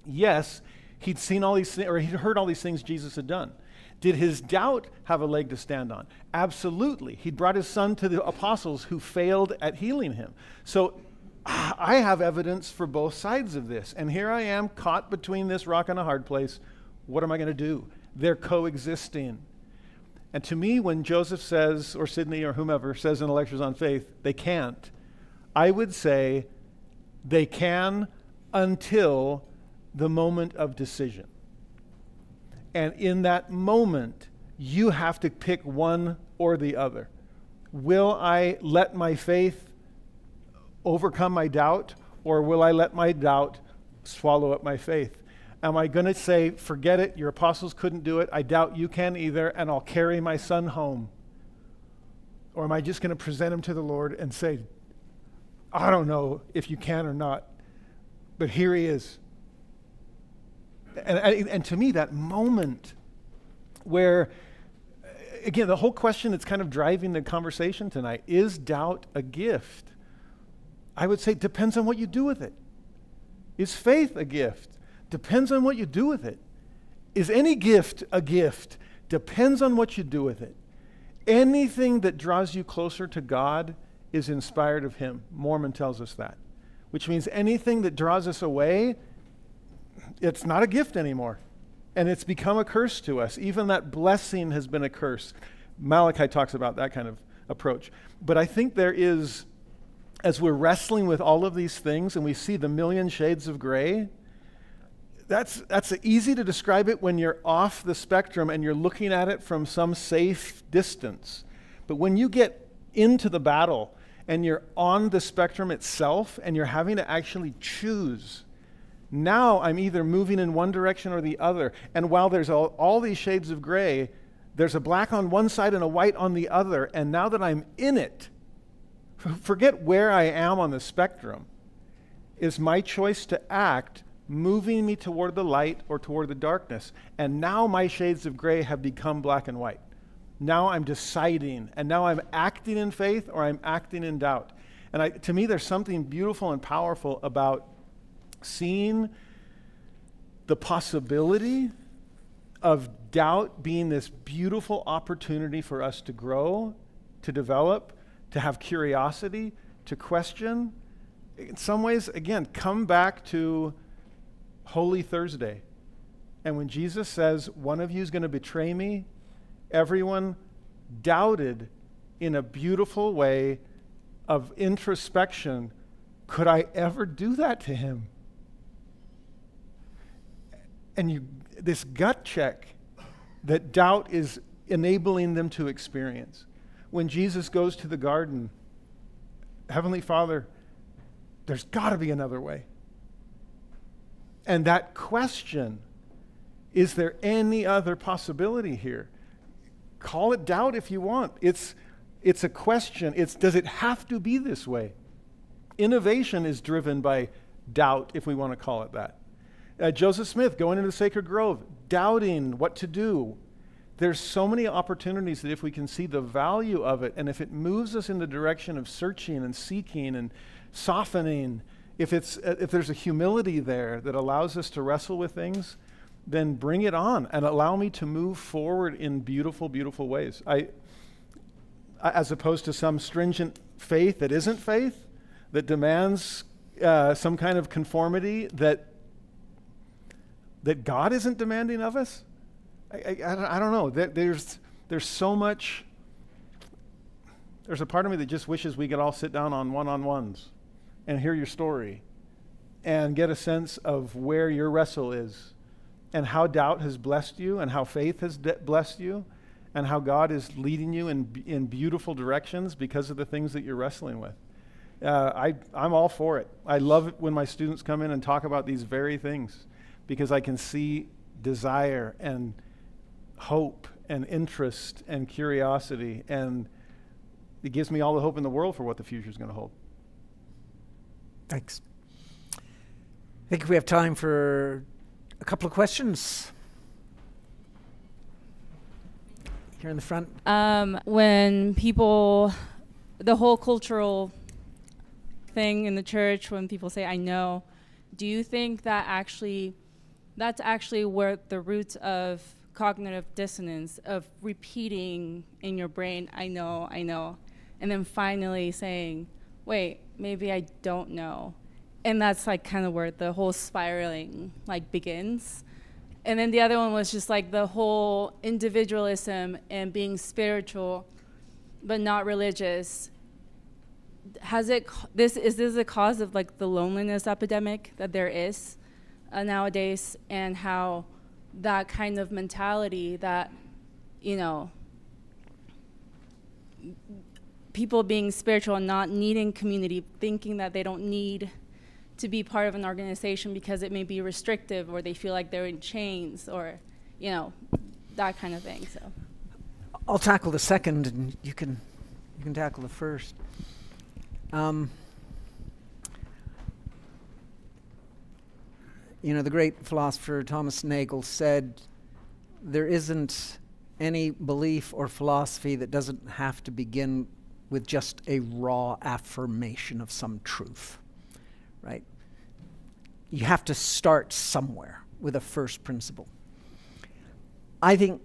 Yes, he'd seen all these things, or he'd heard all these things Jesus had done. Did his doubt have a leg to stand on? Absolutely. He'd brought his son to the apostles who failed at healing him. So I have evidence for both sides of this. And here I am caught between this rock and a hard place. What am I going to do? They're coexisting. And to me, when Joseph says, or Sidney or whomever says in the Lectures on Faith, they can't, I would say they can until the moment of decision. And in that moment, you have to pick one or the other. Will I let my faith overcome my doubt, or will I let my doubt swallow up my faith? Am I going to say, forget it, your apostles couldn't do it, I doubt you can either, and I'll carry my son home? Or am I just going to present him to the Lord and say, I don't know if you can or not, but here he is. And to me, that moment where, again, the whole question that's kind of driving the conversation tonight, is doubt a gift? I would say depends on what you do with it. Is faith a gift? Depends on what you do with it. Is any gift a gift? Depends on what you do with it. Anything that draws you closer to God is inspired of Him. Mormon tells us that. Which means anything that draws us away, it's not a gift anymore. And it's become a curse to us. Even that blessing has been a curse. Malachi talks about that kind of approach. But I think there is, as we're wrestling with all of these things and we see the million shades of gray, that's easy to describe it when you're off the spectrum and you're looking at it from some safe distance. But when you get into the battle and you're on the spectrum itself and you're having to actually choose, now I'm either moving in one direction or the other. And while there's all these shades of gray, there's a black on one side and a white on the other. And now that I'm in it, forget where I am on the spectrum, is my choice to act moving me toward the light or toward the darkness. And now my shades of gray have become black and white. Now I'm deciding, and now I'm acting in faith or I'm acting in doubt. And to me, there's something beautiful and powerful about seeing the possibility of doubt being this beautiful opportunity for us to grow, to develop, to have curiosity, to question. In some ways, again, come back to Holy Thursday. And when Jesus says, one of you is going to betray me, everyone doubted in a beautiful way of introspection, could I ever do that to him? And this gut check that doubt is enabling them to experience. When Jesus goes to the garden, Heavenly Father, there's got to be another way. And that question, is there any other possibility here? Call it doubt if you want. It's a question. Does it have to be this way? Innovation is driven by doubt, if we want to call it that. Joseph Smith going into the sacred grove, doubting what to do. There's so many opportunities that if we can see the value of it, and if it moves us in the direction of searching and seeking and softening, if there's a humility there that allows us to wrestle with things, then bring it on and allow me to move forward in beautiful, beautiful ways. I as opposed to some stringent faith that isn't faith, that demands some kind of conformity that God isn't demanding of us. I don't know. There's so much. There's a part of me that just wishes we could all sit down on one-on-ones and hear your story and get a sense of where your wrestle is and how doubt has blessed you and how faith has blessed you and how God is leading you in beautiful directions because of the things that you're wrestling with. I'm all for it. I love it when my students come in and talk about these very things because I can see desire and hope and interest and curiosity, and it gives me all the hope in the world for what the future is going to hold. Thanks. I think we have time for a couple of questions. Here in the front. When people, the whole cultural thing in the church, when people say, I know, do you think that that's actually where the roots of cognitive dissonance, of repeating in your brain, I know, and then finally saying, wait, maybe I don't know. And that's like kind of where the whole spiraling like begins. And then the other one was just like the whole individualism and being spiritual but not religious. Is this a cause of like the loneliness epidemic that there is nowadays, and how that kind of mentality that, you know, people being spiritual and not needing community, thinking that they don't need to be part of an organization because it may be restrictive, or they feel like they're in chains, or, you know, that kind of thing. So I'll tackle the second, and you can tackle the first. You know, the great philosopher Thomas Nagel said, there isn't any belief or philosophy that doesn't have to begin with just a raw affirmation of some truth, right? You have to start somewhere with a first principle. I think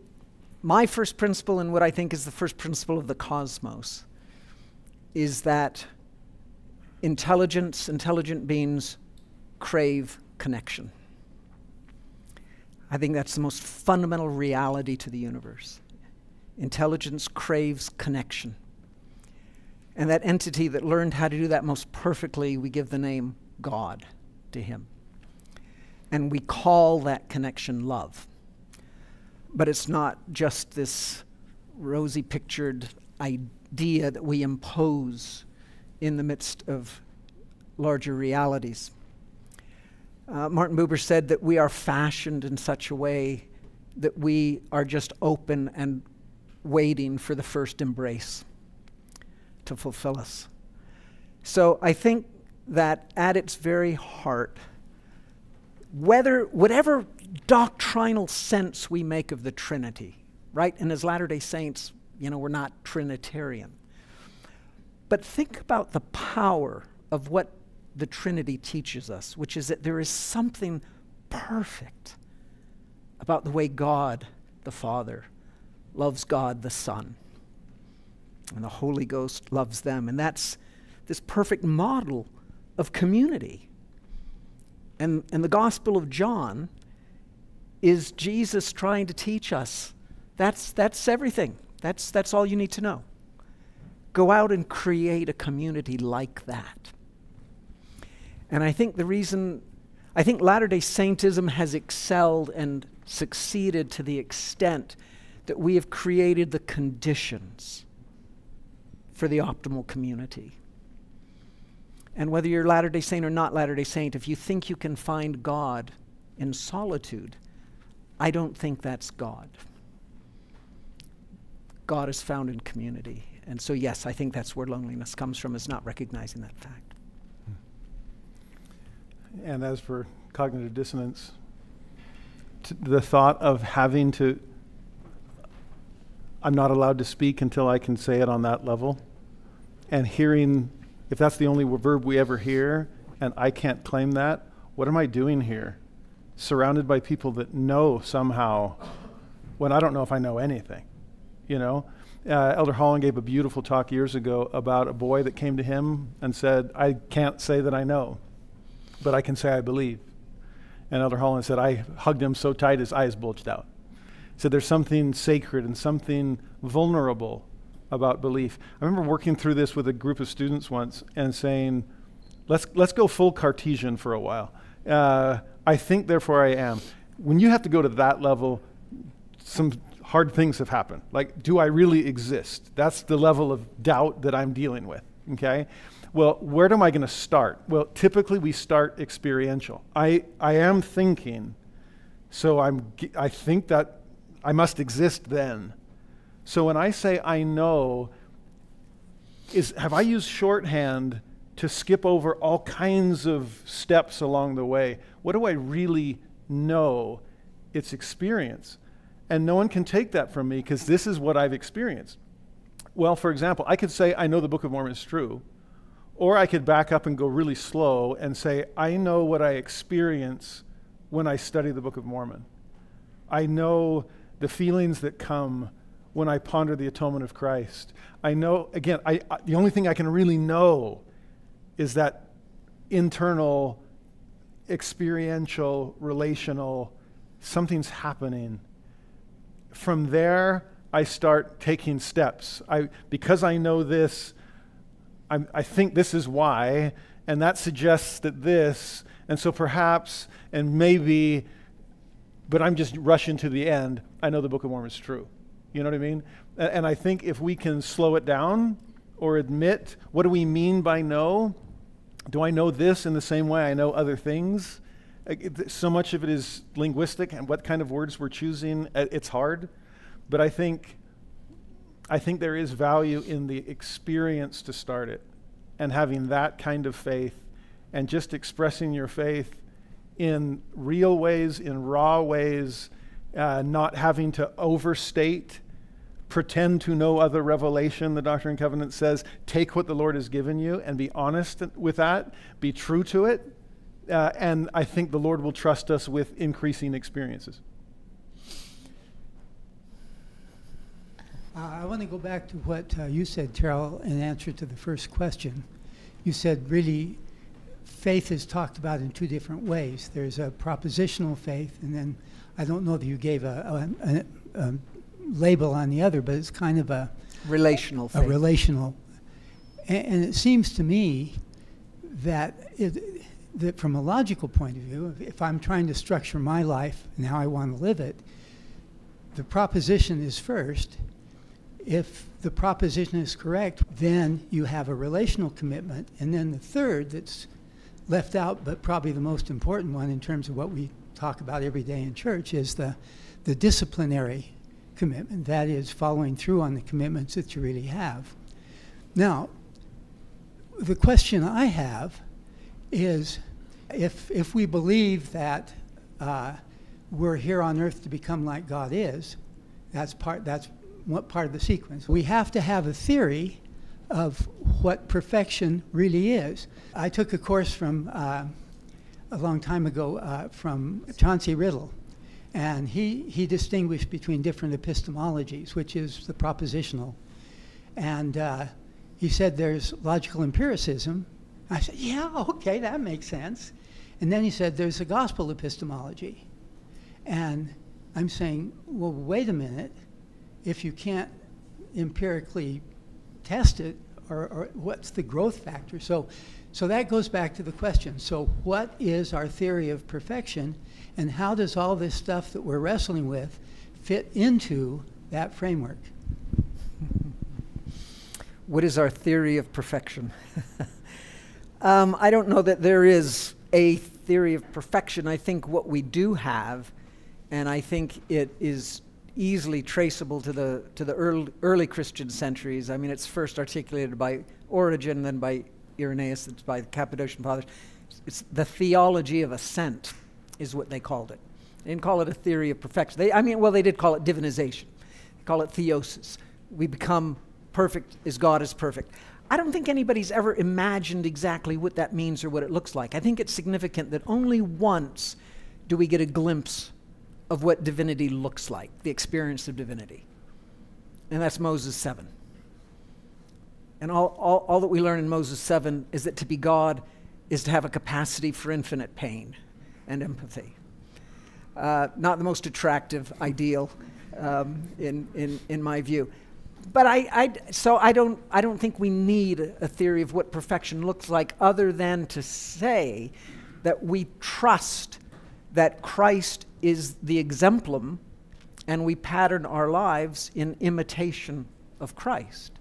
my first principle, and what I think is the first principle of the cosmos, is that intelligent beings crave connection. I think that's the most fundamental reality to the universe. Intelligence craves connection. And that entity that learned how to do that most perfectly, we give the name God to him. And we call that connection love. But it's not just this rosy pictured idea that we impose in the midst of larger realities. Martin Buber said that we are fashioned in such a way that we are just open and waiting for the first embrace to fulfill us. So I think that at its very heart, whatever doctrinal sense we make of the Trinity, right? And as Latter-day Saints, we're not Trinitarian. But think about the power of what the Trinity teaches us, which is that there is something perfect about the way God the Father loves God the Son, and the Holy Ghost loves them. And that's this perfect model of community. And the Gospel of John is Jesus trying to teach us. That's everything. That's all you need to know. Go out and create a community like that. And I think Latter-day Saintism has excelled and succeeded to the extent that we have created the conditions for the optimal community. And whether you're Latter-day Saint or not Latter-day Saint, if you think you can find God in solitude, I don't think that's God. God is found in community. And so yes, I think that's where loneliness comes from, is not recognizing that fact. And as for cognitive dissonance, the thought of having to, I'm not allowed to speak until I can say it on that level, and hearing, if that's the only verb we ever hear, and I can't claim that, what am I doing here? Surrounded by people that know somehow, when I don't know if I know anything, Elder Holland gave a beautiful talk years ago about a boy that came to him and said, I can't say that I know, but I can say I believe. And Elder Holland said, I hugged him so tight his eyes bulged out. He said there's something sacred and something vulnerable about belief. I remember working through this with a group of students once and saying, let's go full Cartesian for a while. I think, therefore I am. When you have to go to that level, some hard things have happened. Like, do I really exist? That's the level of doubt that I'm dealing with, okay? Well, where am I going to start? Well, typically we start experiential. I am thinking, so I think that I must exist then. So when I say I know, have I used shorthand to skip over all kinds of steps along the way? What do I really know? It's experience. And no one can take that from me because this is what I've experienced. Well, for example, I could say I know the Book of Mormon is true, or I could back up and go really slow and say I know what I experience when I study the Book of Mormon. I know the feelings that come when I ponder the atonement of Christ. I know, again, the only thing I can really know is that internal, experiential, relational, something's happening. From there, I start taking steps. Because I know this, I think this is why, and that suggests that this, and so perhaps, and maybe, but I'm just rushing to the end, I know the Book of Mormon is true. You know what I mean? And I think if we can slow it down or admit, what do we mean by know? Do I know this in the same way I know other things? So much of it is linguistic and what kind of words we're choosing. It's hard. But I think there is value in the experience to start it and having that kind of faith and just expressing your faith in real ways, in raw ways, not having to overstate, pretend to know other revelation. The Doctrine and Covenants says, take what the Lord has given you and be honest with that, be true to it, and I think the Lord will trust us with increasing experiences. I want to go back to what you said, Terryl, in answer to the first question. You said really faith is talked about in two different ways. There's a propositional faith, and then I don't know that you gave label on the other, but it's kind of a Relational faith. a relational. And it seems to me that that from a logical point of view, if I'm trying to structure my life and how I want to live it, the proposition is first. If the proposition is correct, then you have a relational commitment. And then the third that's left out, but probably the most important one in terms of what we talk about every day in church, is the disciplinary commitment. That is following through on the commitments that you really have. Now, the question I have is, if we believe that we're here on earth to become like God is, that's what part of the sequence. We have to have a theory of what perfection really is. I took a course from a long time ago from Chauncey Riddle, and he distinguished between different epistemologies, which is the propositional. And he said there's logical empiricism. I said, yeah, okay, that makes sense. And then he said there's a gospel epistemology. And I'm saying, well, wait a minute. If you can't empirically test it, or what's the growth factor? So that goes back to the question. So what is our theory of perfection, and how does all this stuff that we're wrestling with fit into that framework? What is our theory of perfection? I don't know that there is a theory of perfection. I think what we do have, and I think it is easily traceable to the early Christian centuries. I mean, it's first articulated by Origen, then by Irenaeus, it's by the Cappadocian Fathers. It's the theology of assent is what they called it. They didn't call it a theory of perfection. They did call it divinization. They call it theosis. We become perfect as God is perfect. I don't think anybody's ever imagined exactly what that means or what it looks like. I think it's significant that only once do we get a glimpse of what divinity looks like, the experience of divinity. And that's Moses 7. And all that we learn in Moses 7 is that to be God is to have a capacity for infinite pain and empathy. Not the most attractive ideal in my view. But I don't think we need a theory of what perfection looks like, other than to say that we trust that Christ is the exemplum, and we pattern our lives in imitation of Christ,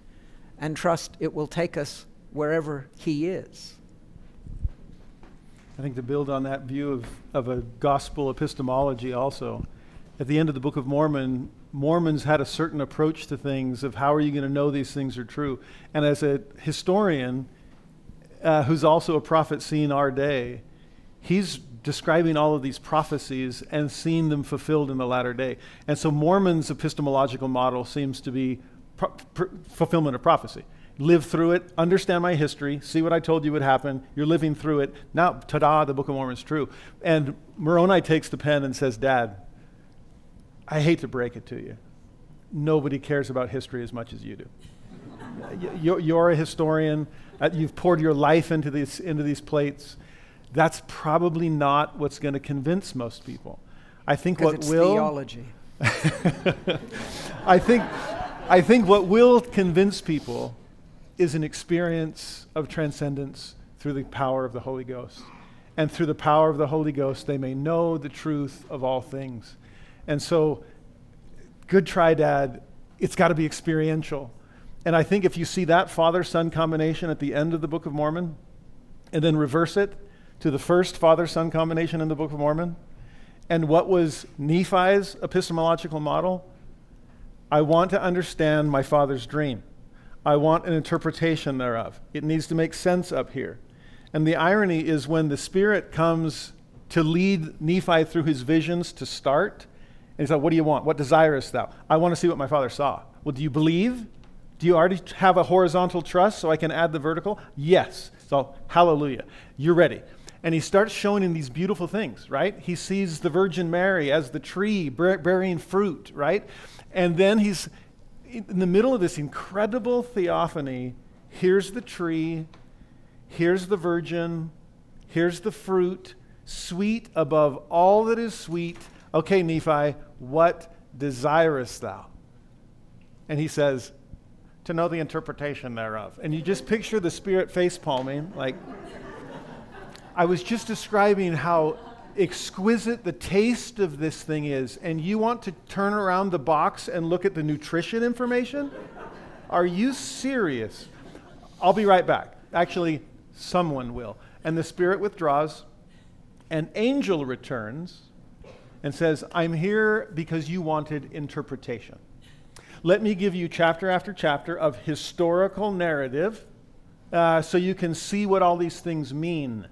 and trust it will take us wherever he is. I think to build on that view of a gospel epistemology also, at the end of the Book of Mormon, Mormons had a certain approach to things of how are you going to know these things are true. And as a historian who's also a prophet seeing our day, he's describing all of these prophecies and seeing them fulfilled in the latter day. And so Mormon's epistemological model seems to be fulfillment of prophecy. Live through it, understand my history, see what I told you would happen, you're living through it. Now, ta-da, the Book of Mormon is true. And Moroni takes the pen and says, Dad, I hate to break it to you. Nobody cares about history as much as you do. You're a historian. You've poured your life into these plates. That's probably not what's going to convince most people. I think what will theology. I think what will convince people is an experience of transcendence through the power of the Holy Ghost. And through the power of the Holy Ghost, they may know the truth of all things. And so, good try, Dad. It's got to be experiential. And I think if you see that father-son combination at the end of the Book of Mormon, and then reverse it to the first father-son combination in the Book of Mormon, and what was Nephi's epistemological model, I want to understand my father's dream. I want an interpretation thereof. It needs to make sense up here. And the irony is when the Spirit comes to lead Nephi through his visions to start, and he's like, what do you want? What desirest thou? I want to see what my father saw. Well, do you believe? Do you already have a horizontal trust so I can add the vertical? Yes. So, hallelujah. You're ready. And he starts showing him these beautiful things, right? He sees the Virgin Mary as the tree bearing fruit, right? And then he's in the middle of this incredible theophany. Here's the tree. Here's the virgin. Here's the fruit. Sweet above all that is sweet. Okay, Nephi, what desirest thou? And he says, to know the interpretation thereof. And you just picture the Spirit face-palming, like, I was just describing how exquisite the taste of this thing is, and you want to turn around the box and look at the nutrition information? Are you serious? I'll be right back. Actually, someone will. And the Spirit withdraws, an angel returns and says, I'm here because you wanted interpretation. Let me give you chapter after chapter of historical narrative so you can see what all these things mean.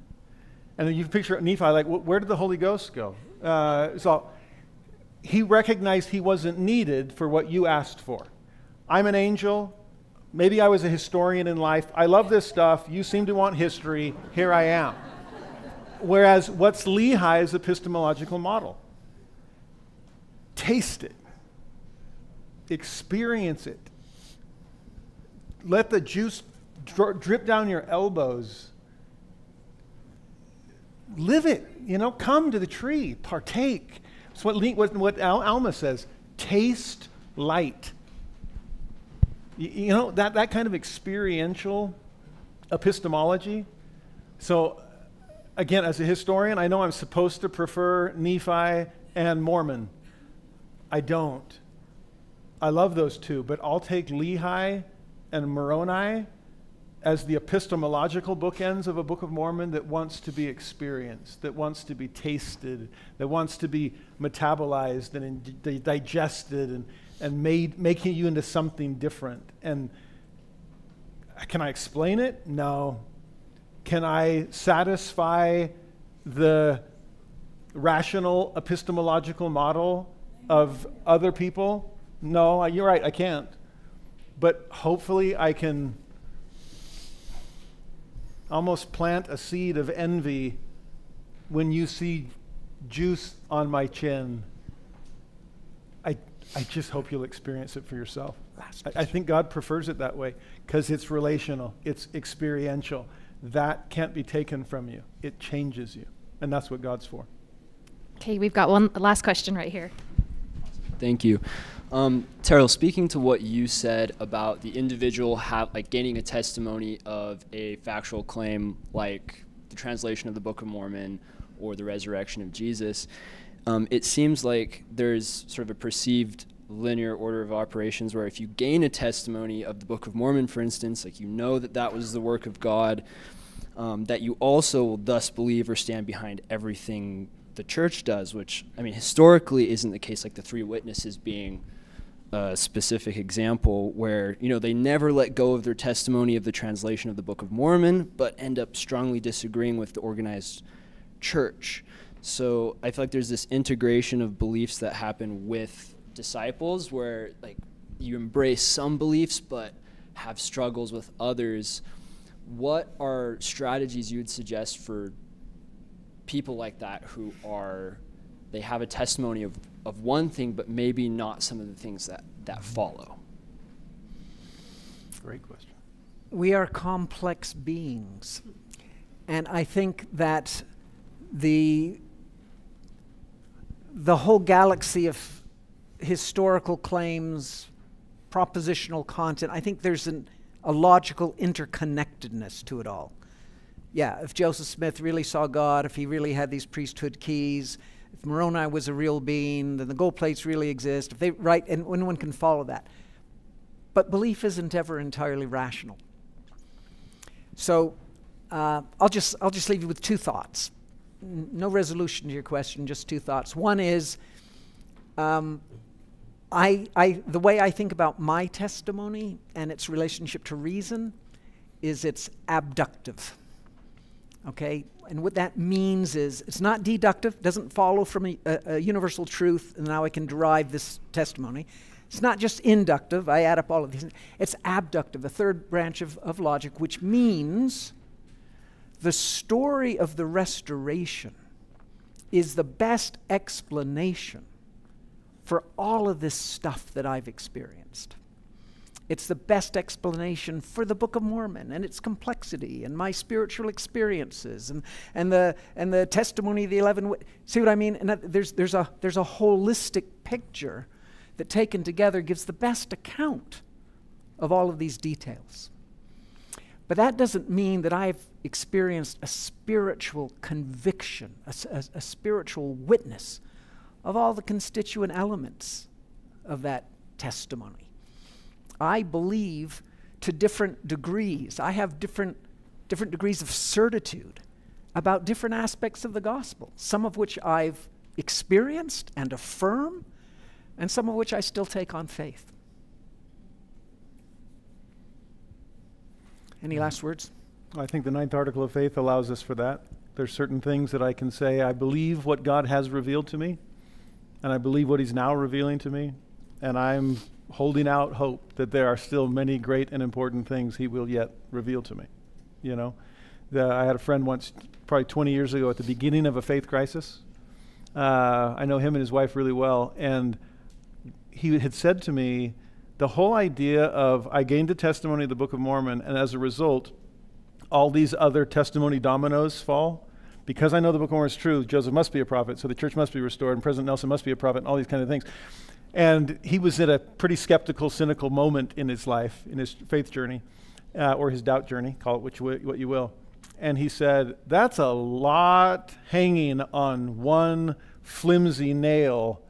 And then you picture Nephi, like, where did the Holy Ghost go? So he recognized he wasn't needed for what you asked for. I'm an angel. Maybe I was a historian in life. I love this stuff. You seem to want history. Here I am. Whereas what's Lehi's epistemological model? Taste it. Experience it. Let the juice drip down your elbows. Live it. Come to the tree. Partake. It's what Alma says. Taste light. That kind of experiential epistemology. So, again, as a historian, I know I'm supposed to prefer Nephi and Mormon. I don't. I love those two, but I'll take Lehi and Moroni as the epistemological bookends of a Book of Mormon that wants to be experienced, that wants to be tasted, that wants to be metabolized and digested and making you into something different. And can I explain it? No. Can I satisfy the rational epistemological model of other people? No, you're right, I can't. But hopefully I can almost plant a seed of envy when you see juice on my chin. I just hope you'll experience it for yourself. I think God prefers it that way because it's relational, it's experiential. That can't be taken from you. It changes you, and that's what God's for. Okay, we've got one last question right here. Thank you. Terryl, speaking to what you said about the individual gaining a testimony of a factual claim like the translation of the Book of Mormon or the resurrection of Jesus, it seems like there's sort of a perceived linear order of operations where if you gain a testimony of the Book of Mormon, for instance, like that was the work of God, that you also will thus believe or stand behind everything the church does, which, historically isn't the case, like the three witnesses being a specific example where, they never let go of their testimony of the translation of the Book of Mormon, but end up strongly disagreeing with the organized church. So I feel like there's this integration of beliefs that happen with disciples where, like, you embrace some beliefs but have struggles with others. What are strategies you would suggest for people like that who they have a testimony of one thing, but maybe not some of the things that follow? Great question. We are complex beings. And I think that the whole galaxy of historical claims, propositional content, I think there's a logical interconnectedness to it all. Yeah, if Joseph Smith really saw God, if he really had these priesthood keys, if Moroni was a real being, then the gold plates really exist, and one can follow that. But belief isn't ever entirely rational. So I'll just leave you with two thoughts. No resolution to your question, just two thoughts. One is, the way I think about my testimony and its relationship to reason is it's abductive. Okay, and what that means is it's not deductive, doesn't follow from a universal truth, and now I can derive this testimony. It's not just inductive, I add up all of these. It's abductive, a third branch of logic, which means the story of the restoration is the best explanation for all of this stuff that I've experienced. It's the best explanation for the Book of Mormon and its complexity and my spiritual experiences and the testimony of the 11. See what I mean? And there's a holistic picture that taken together gives the best account of all of these details. But that doesn't mean that I've experienced a spiritual conviction, a spiritual witness of all the constituent elements of that testimony. I believe to different degrees. I have different degrees of certitude about different aspects of the gospel, some of which I've experienced and affirm, and some of which I still take on faith. Any last words? I think the 9th article of faith allows us for that. There's certain things that I can say, I believe what God has revealed to me, and I believe what he's now revealing to me, and I'm holding out hope that there are still many great and important things he will yet reveal to me. You know, I had a friend once, probably 20 years ago, at the beginning of a faith crisis. I know him and his wife really well, and he had said to me, the whole idea of I gained a testimony of the Book of Mormon, and as a result, all these other testimony dominoes fall. Because I know the Book of Mormon is true, Joseph must be a prophet, so the church must be restored, and President Nelson must be a prophet, and all these kind of things. And he was in a pretty skeptical, cynical moment in his life, in his faith journey, or his doubt journey, call it what you will. And he said, that's a lot hanging on one flimsy nail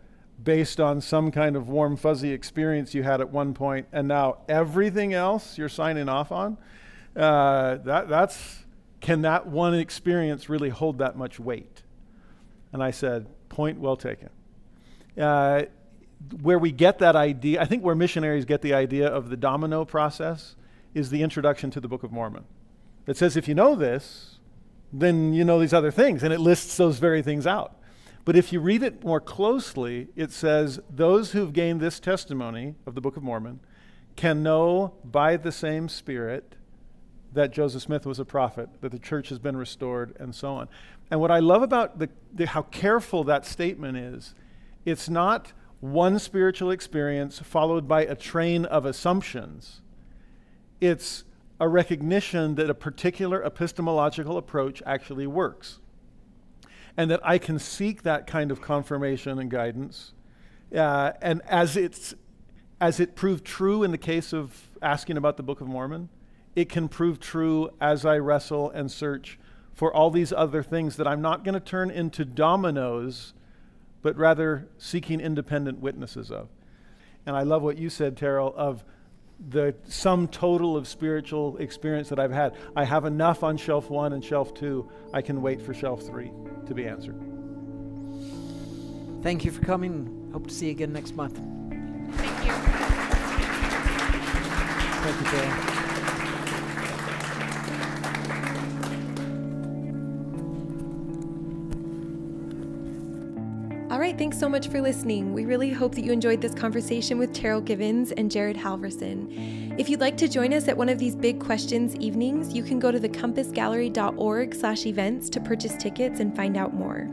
based on some kind of warm, fuzzy experience you had at one point, and now everything else you're signing off on, can that one experience really hold that much weight? And I said, point well taken. Where we get that idea, I think where missionaries get the idea of the domino process is the introduction to the Book of Mormon. It says, if you know this, then you know these other things, and it lists those very things out. But if you read it more closely, it says, those who've gained this testimony of the Book of Mormon can know by the same Spirit that Joseph Smith was a prophet, that the church has been restored, and so on. And what I love about how careful that statement is, it's not one spiritual experience followed by a train of assumptions. It's a recognition that a particular epistemological approach actually works, and that I can seek that kind of confirmation and guidance. And as it proved true in the case of asking about the Book of Mormon, it can prove true as I wrestle and search for all these other things that I'm not going to turn into dominoes, but rather seeking independent witnesses of. And I love what you said, Terryl, of the sum total of spiritual experience that I've had. I have enough on shelf 1 and shelf 2. I can wait for shelf 3 to be answered. Thank you for coming. Hope to see you again next month. Thank you. Thank you, Terryl. All right, thanks so much for listening. We really hope that you enjoyed this conversation with Terryl Givens and Jared Halverson. If you'd like to join us at one of these Big Questions evenings, you can go to thecompassgallery.org/events to purchase tickets and find out more.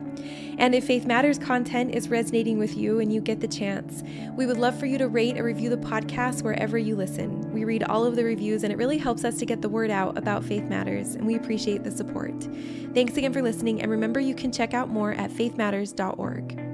And if Faith Matters content is resonating with you and you get the chance, we would love for you to rate or review the podcast wherever you listen. We read all of the reviews and it really helps us to get the word out about Faith Matters, and we appreciate the support. Thanks again for listening, and remember you can check out more at faithmatters.org.